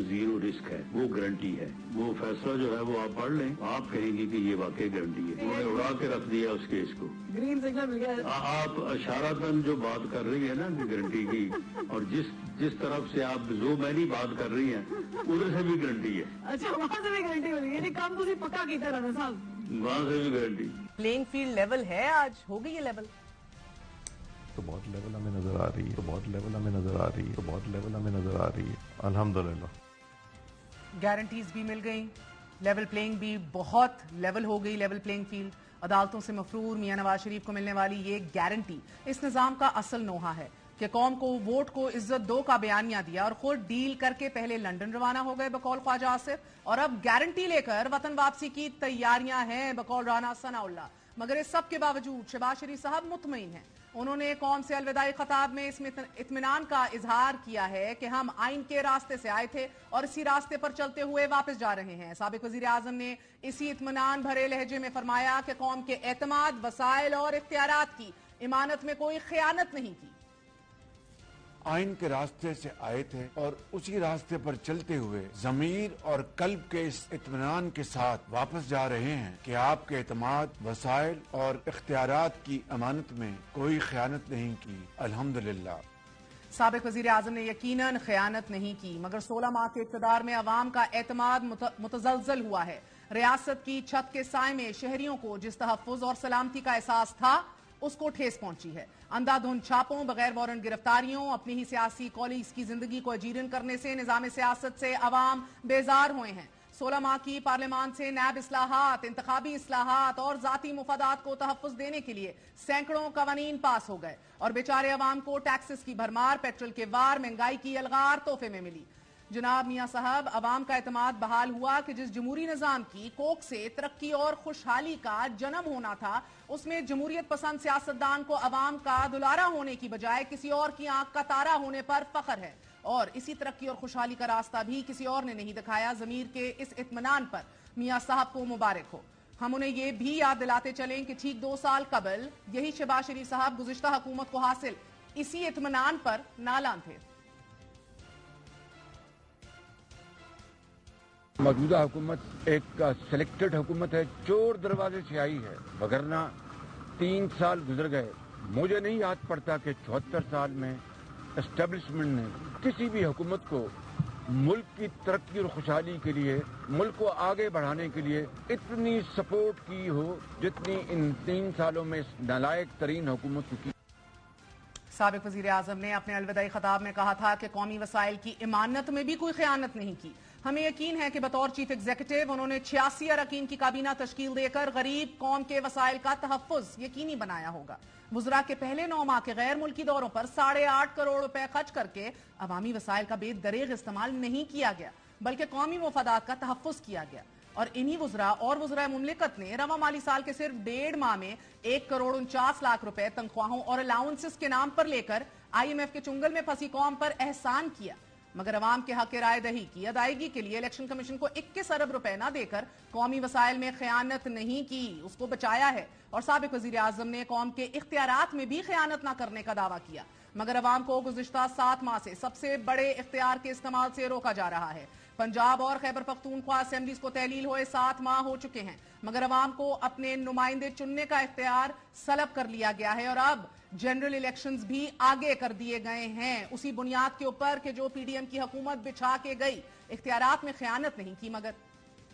زیرو رسک ہے، وہ گارنٹی ہے. وہ فیصلہ جو ہے وہ آپ پڑھ لیں، آپ کہیں گے کہ یہ واقعی گارنٹی ہے. انہوں نے اڑا کے رکھ دیا اس کیس کو. گرین سگنل مل گیا. آپ اشارتاً جو بات کر رہی ہیں نا گارنٹی کی، اور جس طرف سے آپ زوبینی بات کر رہی ہیں ادھر سے بھی گارنٹی ہے. اچھا، وہاں سے بھی گارنٹی مل گئی، یعنی کام تو پکا کی طرح صاحب، وہاں سے بھی گارنٹی. پلینگ فیلڈ لیول ہے آج، ہو گئی یہ لیول. تو بہت لیول ہمیں نظر آ رہی ہے، بہت لیول ہمیں نظر آ رہی ہے الحمدللہ. گارنٹیز بھی مل گئیں، لیول پلینگ بھی بہت لیول ہو گئی. لیول پلینگ فیلڈ عدالتوں سے مفرور میاں نواز شریف کو ملنے والی یہ گارنٹی اس نظام کا اصل نوحہ ہے کہ قوم کو ووٹ کو عزت دو کا بیانیہ دیا اور خود ڈیل کر کے پہلے لندن روانہ ہو گئے بقول خواجہ آصف، اور اب گارنٹی لے کر وطن واپسی کی تیاریاں ہیں بقول رانا ثناء اللہ. مگر اس سب کے باوجود شہباز شریف صاحب مطمئن ہیں. انہوں نے قوم سے الوداعی خطاب میں اس اطمینان کا اظہار کیا ہے کہ ہم آئین کے راستے سے آئے تھے اور اسی راستے پر چلتے ہوئے واپس جا رہے ہیں. سابق وزیر اعظم نے اسی اطمینان بھرے لہجے میں فرمایا کہ قوم کے اعتماد، وسائل اور اختیارات کی امانت میں کوئی خیانت نہیں کی. آئین کے راستے سے آئے تھے اور اسی راستے پر چلتے ہوئے ضمیر اور قلب کے اس اطمینان کے ساتھ واپس جا رہے ہیں کہ آپ کے اعتماد، وسائل اور اختیارات کی امانت میں کوئی خیانت نہیں کی الحمدللہ. سابق وزیر اعظم نے یقیناً خیانت نہیں کی، مگر 16 ماہ کے اقتدار میں عوام کا اعتماد متزلزل ہوا ہے. ریاست کی چھت کے سائے میں شہریوں کو جس تحفظ اور سلامتی کا احساس تھا اس کو ٹھیس پہنچی ہے. اندھا دھند چھاپوں، بغیر وارنٹ گرفتاریوں، اپنی ہی سیاسی کولیگز کی زندگی کو اجیرن کرنے سے نظام سیاست سے عوام بیزار ہوئے ہیں. 16 ماہ کی پارلیمان سے نیب اصلاحات، انتخابی اصلاحات اور ذاتی مفادات کو تحفظ دینے کے لیے سینکڑوں قوانین پاس ہو گئے اور بیچارے عوام کو ٹیکسز کی بھرمار، پیٹرول کے وار، مہنگائی کی الغار تحفے میں ملی. جناب میاں صاحب، عوام کا اعتماد بحال ہوا کہ جس جمہوری نظام کی کوکھ سے ترقی اور خوشحالی کا جنم ہونا تھا، اس میں جمہوریت پسند سیاستدان کو عوام کا دلارا ہونے کی بجائے کسی اور کی آنکھ کا تارا ہونے پر فخر ہے. اور اسی ترقی اور خوشحالی کا راستہ بھی کسی اور نے نہیں دکھایا. ضمیر کے اس اطمینان پر میاں صاحب کو مبارک ہو. ہم انہیں یہ بھی یاد دلاتے چلیں کہ ٹھیک 2 سال قبل یہی شہباز شریف صاحب گزشتہ حکومت کو حاصل اسی اطمینان پر نالان تھے. موجودہ حکومت ایک سلیکٹڈ حکومت ہے، چور دروازے سے آئی ہے، وگرنہ 3 سال گزر گئے. مجھے نہیں یاد پڑتا کہ 74 سال میں اسٹیبلشمنٹ نے کسی بھی حکومت کو ملک کی ترقی اور خوشحالی کے لیے، ملک کو آگے بڑھانے کے لیے اتنی سپورٹ کی ہو جتنی ان 3 سالوں میں اس نالائق ترین حکومت کو کی. سابق وزیر اعظم نے اپنے الوداعی خطاب میں کہا تھا کہ قومی وسائل کی امانت میں بھی کوئی خیانت نہیں کی. ہمیں یقین ہے کہ بطور چیف ایگزیکٹو انہوں نے 86 اراکین کی کابینہ تشکیل دے کر غریب قوم کے وسائل کا تحفظ یقینی بنایا ہوگا. وزراء کے پہلے 9 ماہ کے غیر ملکی دوروں پر 8.5 کروڑ روپے خرچ کر کے عوامی وسائل کا بے دریغ استعمال نہیں کیا گیا، بلکہ قومی مفادات کا تحفظ کیا گیا. اور انہی وزراء اور وزراء مملکت نے رواں مالی سال کے صرف 1.5 ماہ میں 1 کروڑ 49 لاکھ روپے تنخواہوں اور الاؤنسز کے نام پر لے کر IMF کے چنگل میں پھنسی قوم پر احسان کیا. مگر عوام کے حق رائے دہی کی ادائیگی کے لیے الیکشن کمیشن کو 21 ارب روپے نہ دے کر قومی وسائل میں خیانت نہیں کی، اس کو بچایا ہے. اور سابق وزیر اعظم نے قوم کے اختیارات میں بھی خیانت نہ کرنے کا دعویٰ کیا، مگر عوام کو گزشتہ 7 ماہ سے سب سے بڑے اختیار کے استعمال سے روکا جا رہا ہے. پنجاب اور خیبر پختونخوا اسمبلیز کو تحلیل ہوئے 7 ماہ ہو چکے ہیں، مگر عوام کو اپنے نمائندے چننے کا اختیار سلب کر لیا گیا ہے. اور اب جنرل الیکشنز بھی آگے کر دیے گئے ہیں اسی بنیاد کے اوپر کہ جو PDM کی حکومت بچھا کے گئی، اختیارات میں خیانت نہیں کی،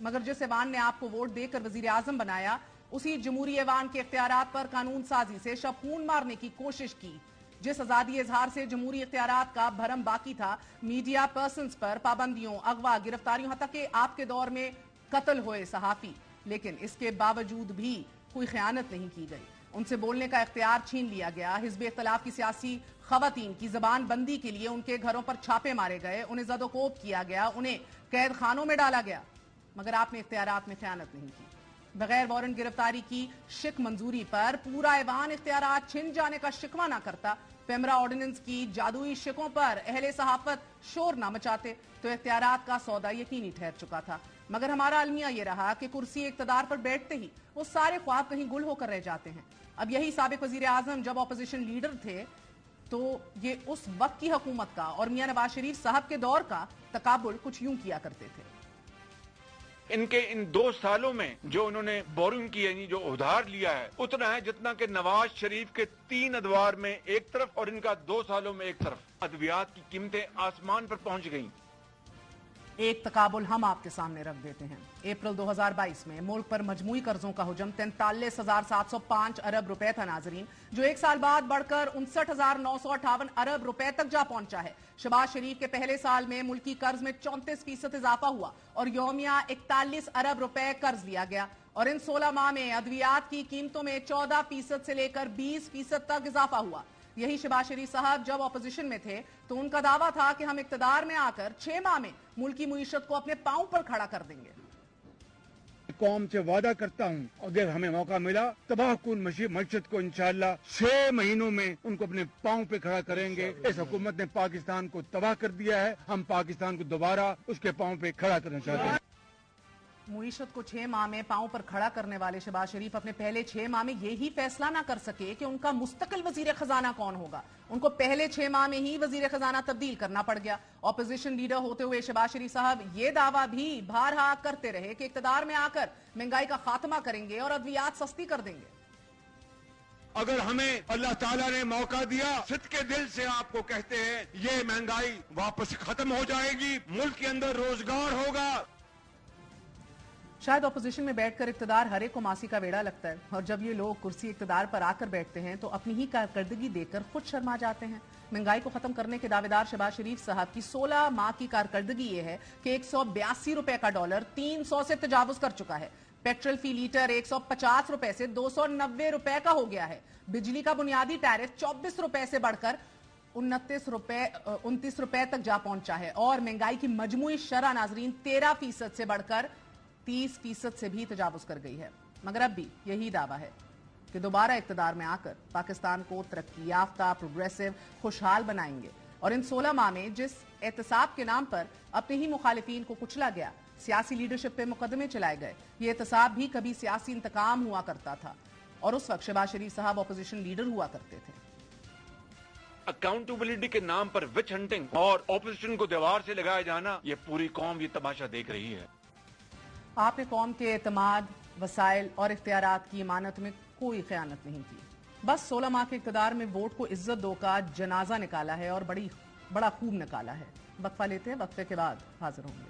مگر جس ایوان نے آپ کو ووٹ دے کر وزیر اعظم بنایا، اسی جمہوری ایوان کے اختیارات پر قانون سازی سے شبخون مارنے کی کوشش کی. جس آزادی اظہار سے جمہوری اختیارات کا بھرم باقی تھا، میڈیا پرسنز پر پابندیوں، اغوا، گرفتاریوں، حتیٰ کہ آپ کے دور میں قتل ہوئے صحافی، لیکن اس کے باوجود بھی کوئی خیانت نہیں کی گئی. ان سے بولنے کا اختیار چھین لیا گیا. حزب اختلاف کی سیاسی خواتین کی زبان بندی کے لیے ان کے گھروں پر چھاپے مارے گئے، انہیں زد و کوب کیا گیا، انہیں قید خانوں میں ڈالا گیا. मगर आपने इख्तियारात में खयानत नहीं की। बगैर वारंट गिरफ्तारी की शिक मंजूरी पर पूरा ऐवान इख्तियारात छिन जाने का शिकवा ना करता, पेमरा ऑर्डिनेंस की जादुई शिकों पर अहले सहाफत शोर ना मचाते तो इख्तियारात का सौदा यकीनी ठहर चुका था। मगर हमारा अलमिया ये रहा कि कुर्सी इख्तिदार पर बैठते ही वो सारे ख्वाब कहीं गुल होकर रह जाते हैं। अब यही साबिक वजीर आजम जब अपोजिशन लीडर थे तो ये उस वक्त की हुकूमत का और मियां नवाज शरीफ साहब के दौर का तकाबुल कुछ यूं किया करते थे। इनके इन 2 सालों में जो उन्होंने बोरिंग की यानी जो उधार लिया है उतना है जितना कि नवाज शरीफ के 3 अदवार में एक तरफ और इनका 2 सालों में एक तरफ। अद्वियात की कीमतें आसमान पर पहुंच गईं। एक तकाबुल हम आपके सामने रख देते हैं। अप्रैल 2022 में मुल्क पर मजमूई कर्जों का हुजम 43,705 अरब रुपए था नाजरीन, जो एक साल बाद बढ़कर 59,958 अरब रुपए तक जा पहुंचा है। शहबाज शरीफ के पहले साल में मुल्की कर्ज में 34% इजाफा हुआ और यौमिया 41 अरब रुपए कर्ज लिया गया और इन 16 माह में अद्वियात की कीमतों में 14% से लेकर 20% तक इजाफा हुआ। यही शहबाज शरीफ साहब जब अपोजिशन में थे तो उनका दावा था कि हम इक्तदार में आकर 6 माह में मुल्की मुईशत को अपने पांव पर खड़ा कर देंगे। कौम से वादा करता हूँ अगर हमें मौका मिला तबाहकुन मईशत को इंशाअल्लाह 6 महीनों में उनको अपने पांव पे खड़ा करेंगे। इस हुकूमत ने पाकिस्तान को तबाह कर दिया है, हम पाकिस्तान को दोबारा उसके पांव पे खड़ा करना चाहते हैं। मुईशत को 6 माह में पांव पर खड़ा करने वाले शहबाज शरीफ अपने पहले 6 माह में यही फैसला ना कर सके कि उनका मुस्तकिल वजीर खजाना कौन होगा। उनको पहले 6 माह में ही वजीर खजाना तब्दील करना पड़ गया। ऑपोजिशन लीडर होते हुए शहबाज शरीफ साहब ये दावा भी बारहा करते रहे कि इक्तदार में आकर महंगाई का खात्मा करेंगे और अद्वियात सस्ती कर देंगे। अगर हमें अल्लाह ताला ने मौका दिया, सिद्के दिल से आपको कहते हैं ये महंगाई वापस खत्म हो जाएगी, मुल्क के अंदर रोजगार होगा। शायद अपोजिशन में बैठकर इक्तदार हर एक को मासी का वेड़ा लगता है और जब ये लोग कुर्सी इक्तदार पर आकर बैठते हैं तो अपनी ही कारकर्दगी देखकर खुद शर्मा जाते हैं। महंगाई को खत्म करने के दावेदार शहबाज शरीफ साहब की 16 माह की कारकर्दगी ये है कि 182 रुपए का डॉलर 300 से तजावुज कर चुका है। पेट्रोल फी लीटर 150 रुपए से 290 रुपए का हो गया है। बिजली का बुनियादी टैरिफ 24 रुपए से बढ़कर 29 रुपए तक जा पहुंचा है और महंगाई की मजमूई शरह नाजरीन 13% से बढ़कर 30% से भी तजावुज कर गई है। मगर अब भी यही दावा है कि दोबारा इक्तदार में आकर पाकिस्तान को तरक्की याफ्ता, प्रोग्रेसिव, खुशहाल बनाएंगे और इन 16 माह में जिस एहतसाब के नाम पर अपने ही मुखालिफिन को कुचला गया, सियासी लीडरशिप पे मुकदमे चलाए गए, ये एहतसाब भी कभी सियासी इंतकाम हुआ करता था और उस वक्त शहबाज शरीफ साहब ऑपोजिशन लीडर हुआ करते थे। अकाउंटेबिलिटी के नाम पर विच हंटिंग और ऑपोजिशन को दीवार से लगाया जाना, ये पूरी कौम ये तमाशा देख रही है। आपने कौम के एतमाद, वसाइल और इख्तियारात की इमानत में कोई खयानत नहीं की। बस 16 माह के इक़्तिदार में वोट को इज्जत दो का जनाजा निकाला है और बड़ा खूब निकाला है। वक्फा लेते हैं, वक्फे के बाद हाजिर होंगे।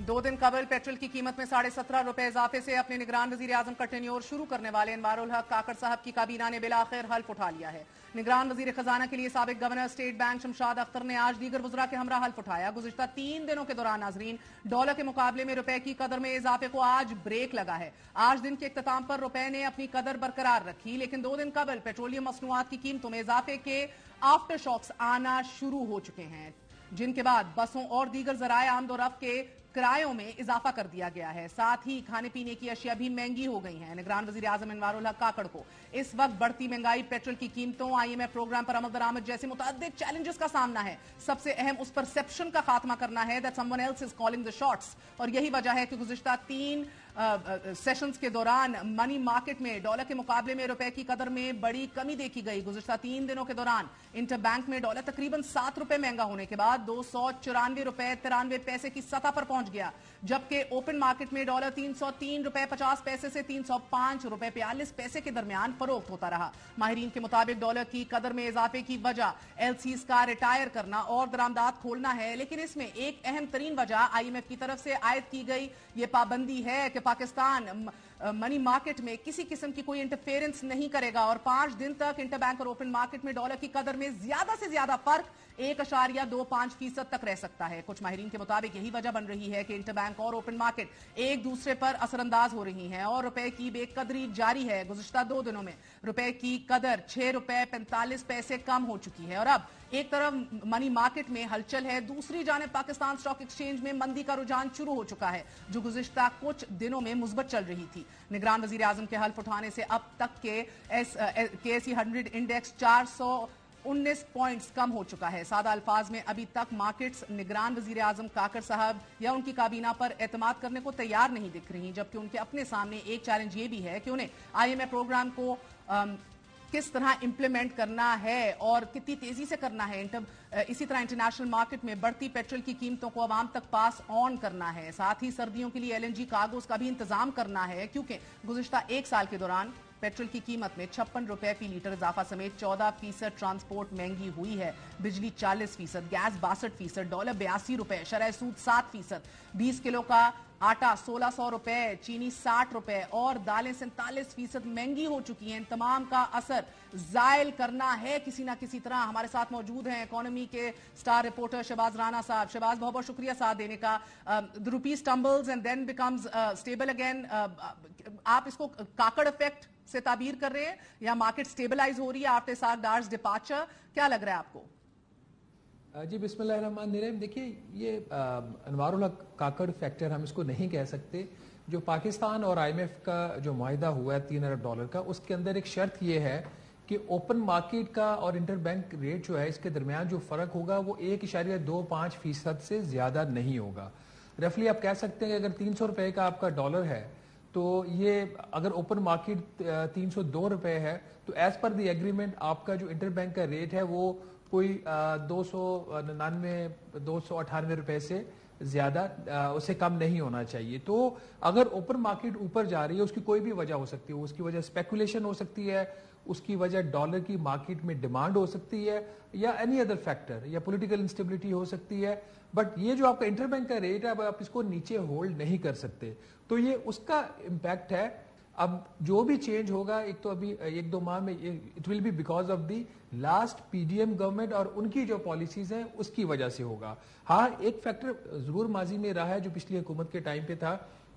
2 दिन कबल पेट्रोल की कीमत में 17.5 रुपए इजाफे से अपने निगरान वजीर आजम का टेन्योर शुरू करने वाले अनवारुल हक काकड़ साहब की काबीना ने बिलाखिर हल्फ उठा लिया है। निगरान वजीर खजाना के लिए साबिक governor state bank Shamshad Akhtar ने आज दीगर वज़रा के हमरा हल्फ उठाया। गुज़िश्ता 3 दिनों के दौरान नाजरीन डॉलर के मुकाबले में रुपए की कदर में इजाफे को आज ब्रेक लगा है। आज दिन के इख्तिताम पर रुपए ने अपनी कदर बरकरार रखी, लेकिन 2 दिन कबल पेट्रोलियम मसनूआत की कीमतों में इजाफे के आफ्टर शॉक्स आना शुरू हो चुके हैं, जिनके बाद बसों और दीगर जराए आमदोरफ्त के किरायों में इजाफा कर दिया गया है। साथ ही खाने पीने की अशिया भी महंगी हो गई हैं। निगरान वजीर आजम अनवारुल हक काकड़ को इस वक्त बढ़ती महंगाई, पेट्रोल की कीमतों, IMF प्रोग्राम पर अमल दरामद जैसे मुतअद्दिद चैलेंजेस का सामना है। सबसे अहम उस परसेप्शन का खात्मा करना है that someone else is calling the shots, और यही वजह है कि गुज़िश्ता 3 सेशंस के दौरान मनी मार्केट में डॉलर के मुकाबले में रुपए की कदर में बड़ी कमी देखी गई। गुज़िश्ता 3 दिनों के दौरान इंटर बैंक में डॉलर तकरीबन 7 रुपए महंगा होने के बाद 294 रुपए 93 पैसे की सतह पर पहुंच गया, जबकि ओपन मार्केट में डॉलर 303 रुपए 50 पैसे से 305 रुपए 42 पैसे के दरमियान फरोख्त होता रहा। माहिरीन के मुताबिक डॉलर की कदर में इजाफे की वजह LCs का रिटायर करना और दरामदात खोलना है, लेकिन इसमें एक अहम तरीन वजह IMF की तरफ से आयद की गई ये पाबंदी है कि पाकिस्तान मनी मार्केट में किसी किस्म की कोई इंटरफेरेंस नहीं करेगा और 5 दिन तक इंटर बैंक और ओपन मार्केट में डॉलर की कदर में ज्यादा से ज्यादा फर्क 1.25% तक रह सकता है। कुछ माहिरीन के मुताबिक यही वजह बन रही है कि इंटर बैंक और ओपन मार्केट एक दूसरे पर असरअंदाज हो रही हैं और रुपए की बेकदरी जारी है। गुज़िश्ता 2 दिनों में रुपए की कदर 6 रुपए 45 पैसे कम हो चुकी है और अब ایک طرف منی مارکیٹ میں ہلچل ہے، دوسری جانب پاکستان اسٹاک ایکسچینج میں مندی کا رجحان شروع ہو چکا ہے جو گزشتہ کچھ دنوں میں مثبت چل رہی تھی۔ نگران وزیر اعظم کے حلف اٹھانے سے اب تک کے KSE 100 انڈیکس 419 پوائنٹس کم ہو چکا ہے۔ سادہ الفاظ میں ابھی تک مارکیٹس نگران وزیر اعظم کاکڑ صاحب یا ان کی کابینہ پر اعتماد کرنے کو تیار نہیں دکھ رہی، جبکہ ان کے اپنے سامنے ایک چیلنج یہ بھی ہے کہ انہیں IMF پروگرام کو کس طرح امپلیمنٹ کرنا ہے اور کتنی تیزی سے کرنا ہے۔ اسی طرح انٹرنیشنل مارکیٹ میں بڑھتی پیٹرول کی قیمتوں کو عوام تک پاس آن کرنا ہے، ساتھ ہی سردیوں کے لیے LNG کارگوز کا بھی انتظام کرنا ہے، کیونکہ گزشتہ ایک سال کے دوران پیٹرول کی قیمت میں 56 روپے فی لیٹر اضافہ سمیت 14% ٹرانسپورٹ مہنگی ہوئی ہے، بجلی 40%، گیس 62%، ڈالر 82 روپے، شرح سود 7%، 20 کلو کا آٹا 1600 روپے، چینی 60 روپے اور دالیں 47% مہنگی ہو چکی ہیں۔ ان تمام کا اثر زائل کرنا ہے کسی نہ کسی طرح۔ ہمارے ساتھ موجود ہیں اکانومی کے سٹار رپورٹر شہباز رانا صاحب۔ شہباز، بہت بہت شکریہ ساتھ دینے کا۔ The rupee stumbles and then becomes stable again. آپ اس کو کاکڑ افیکٹ سے تعبیر کر رہے ہیں یا مارکیٹ سٹیبلائز ہو رہی ہے آفٹر ساگدار's departure؟ کیا لگ رہا ہے آپ کو؟ جی بسم اللہ الرحمن الرحیم۔ دیکھیے یہ انوار الحق کاکڑ فیکٹر ہم اس کو نہیں کہہ سکتے۔ جو پاکستان اور IMF کا جو معاہدہ ہوا ہے $3 ارب کا، اس کے اندر ایک شرط یہ ہے کہ اوپن مارکیٹ کا اور انٹر بینک ریٹ جو ہے اس کے درمیان جو فرق ہوگا وہ 1.25% سے زیادہ نہیں ہوگا۔ رفلی آپ کہہ سکتے ہیں کہ اگر 300 روپے کا آپ کا ڈالر ہے تو یہ اگر اوپن مارکیٹ 302 روپے ہے تو ایز پر دی ایگریمنٹ آپ کا جو انٹر بینک کا ریٹ ہے وہ کوئی 299 298 روپے سے زیادہ اسے کم نہیں ہونا چاہیے۔ تو اگر اوپن مارکیٹ اوپر جا رہی ہے اس کی کوئی بھی وجہ ہو سکتی ہے، اس کی وجہ اسپیکولیشن ہو سکتی ہے، اس کی وجہ ڈالر کی مارکیٹ میں ڈیمانڈ ہو سکتی ہے یا اینی ادر فیکٹر یا پولیٹیکل انسٹیبلٹی ہو سکتی ہے، بٹ یہ جو آپ کا انٹر بینک کا ریٹ ہے اب آپ اس کو نیچے ہولڈ نہیں کر سکتے، تو یہ اس کا امپیکٹ ہے۔ اب جو بھی چینج ہوگا ایک تو ابھی 1-2 ماہ میں it will be because of the last PDM government اور ان کی جو پالیسیز ہیں اس کی وجہ سے ہوگا۔ ہاں ایک فیکٹر ضرور ماضی میں رہا ہے جو پچھلی حکومت کے ٹائم پہ تھا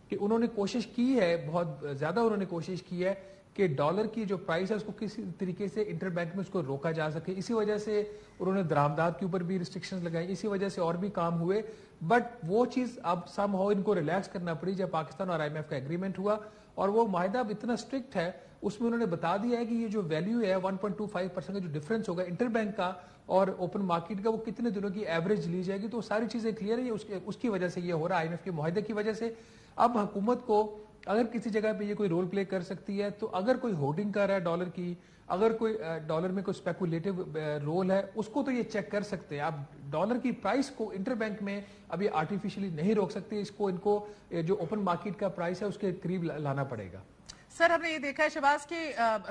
کہ انہوں نے کوشش کی ہے، بہت زیادہ انہوں نے کوشش کی ہے کہ ڈالر کی جو پرائس ہے اس کو کسی طریقے سے انٹر بینک میں اس کو روکا جا سکے، اسی وجہ سے انہوں نے درآمدات کے اوپر بھی ریسٹرکشنز لگائی، اسی وجہ سے اور بھی کام ہوئے، بٹ وہ چیز اب سم ہاؤ ان کو ریلیکس کرنا پڑی جب پاکستان اور IMF کا ایگریمنٹ ہوا، اور وہ معاہدہ اب اتنا اسٹرکٹ ہے اس میں انہوں نے بتا دیا ہے کہ یہ جو ویلیو ہے 1.25% کا جو ڈفرنس ہوگا انٹر بینک کا اور اوپن مارکیٹ کا وہ کتنے دنوں کی ایوریج لی جائے گی، تو ساری چیزیں کلیئر ہے، اس کی وجہ سے یہ ہو رہا ہے IMF کے معاہدے کی وجہ سے۔ اب حکومت کو اگر کسی جگہ پہ یہ کوئی رول پلے کر سکتی ہے تو اگر کوئی ہولڈنگ کر رہا ہے ڈالر کی، اگر کوئی ڈالر میں کوئی اسپیکولیٹو رول ہے اس کو تو یہ چیک کر سکتے ہیں۔ اب ڈالر کی پرائس کو انٹر بینک میں ابھی آرٹیفیشلی نہیں روک سکتے، اس کو ان کو جو اوپن مارکیٹ کا پرائس ہے اس کے قریب لانا پڑے گا۔ سر ہم نے یہ دیکھا ہے شہباز کہ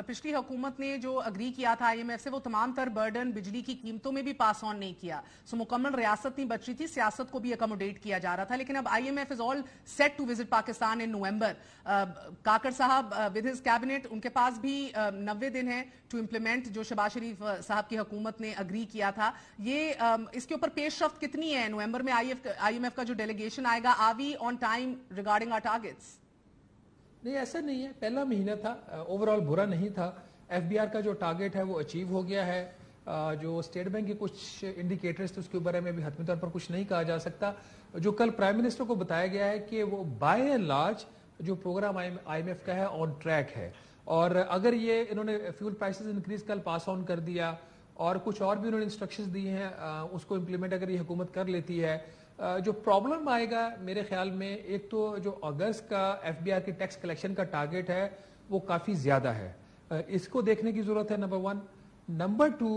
پچھلی حکومت نے جو اگری کیا تھا IMF سے وہ تمام تر برڈن بجلی کی قیمتوں میں بھی پاس آن نہیں کیا، سو مکمل ریاست نہیں بچ رہی تھی، سیاست کو بھی اکاموڈیٹ کیا جا رہا تھا، لیکن اب IMF is all set to visit Pakistan in November۔ Kakar صاحب with his cabinet ان کے پاس بھی 90 دن ہیں ٹو امپلیمنٹ جو شہباز شریف صاحب کی حکومت نے اگری کیا تھا، یہ اس کے اوپر پیش رفت کتنی ہے؟ نومبر میں IMF کا جو ڈیلیگیشن آئے گا are we on time regarding our targets؟ نہیں ایسا نہیں ہے، پہلا مہینہ تھا اوورال برا نہیں تھا، FBR کا جو ٹارگٹ ہے وہ اچیو ہو گیا ہے، جو اسٹیٹ بینک کے کچھ انڈیکیٹرز تھے اس کے بارے میں بھی حتمی طور پر کچھ نہیں کہا جا سکتا، جو کل پرائم منسٹر کو بتایا گیا ہے کہ وہ بائی اینڈ لارج جو پروگرام IMF کا ہے آن ٹریک ہے، اور اگر یہ انہوں نے فیول پرائسز انکریز کل پاس آن کر دیا اور کچھ اور بھی انہوں نے انسٹرکشنز دی ہیں اس کو امپلیمنٹ اگر یہ حکومت کر لیتی ہے، جو پرابلم آئے گا میرے خیال میں ایک تو جو اگست کا FBR کی ٹیکس کلیکشن کا ٹارگٹ ہے وہ کافی زیادہ ہے، اس کو دیکھنے کی ضرورت ہے نمبر 1۔ نمبر 2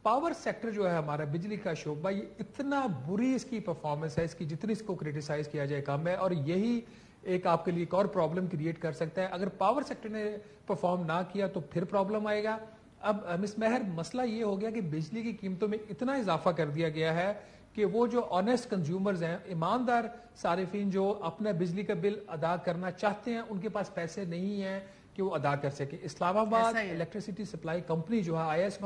پاور سیکٹر جو ہے ہمارا بجلی کا شعبہ یہ اتنا بری اس کی پرفارمنس ہے، اس کی جتنی اس کو کریٹیسائز کیا جائے کم ہے، اور یہی ایک آپ کے لیے ایک اور پرابلم کریٹ کر سکتا ہے۔ اگر پاور سیکٹر نے پرفارم نہ کیا تو پھر پرابلم آئے گا۔ اب مس مہر مسئلہ یہ ہو گیا کہ بجلی کی قیمتوں میں اتنا اضافہ کر دیا گیا ہے کہ وہ جو آنیسٹ کنزیومرز ہیں، ایماندار صارفین جو اپنا بجلی کا بل ادا کرنا چاہتے ہیں، ان کے پاس پیسے نہیں ہیں کہ وہ ادا کر سکے۔ اسلام آباد الیکٹریسٹی سپلائی کمپنی جو ہے IS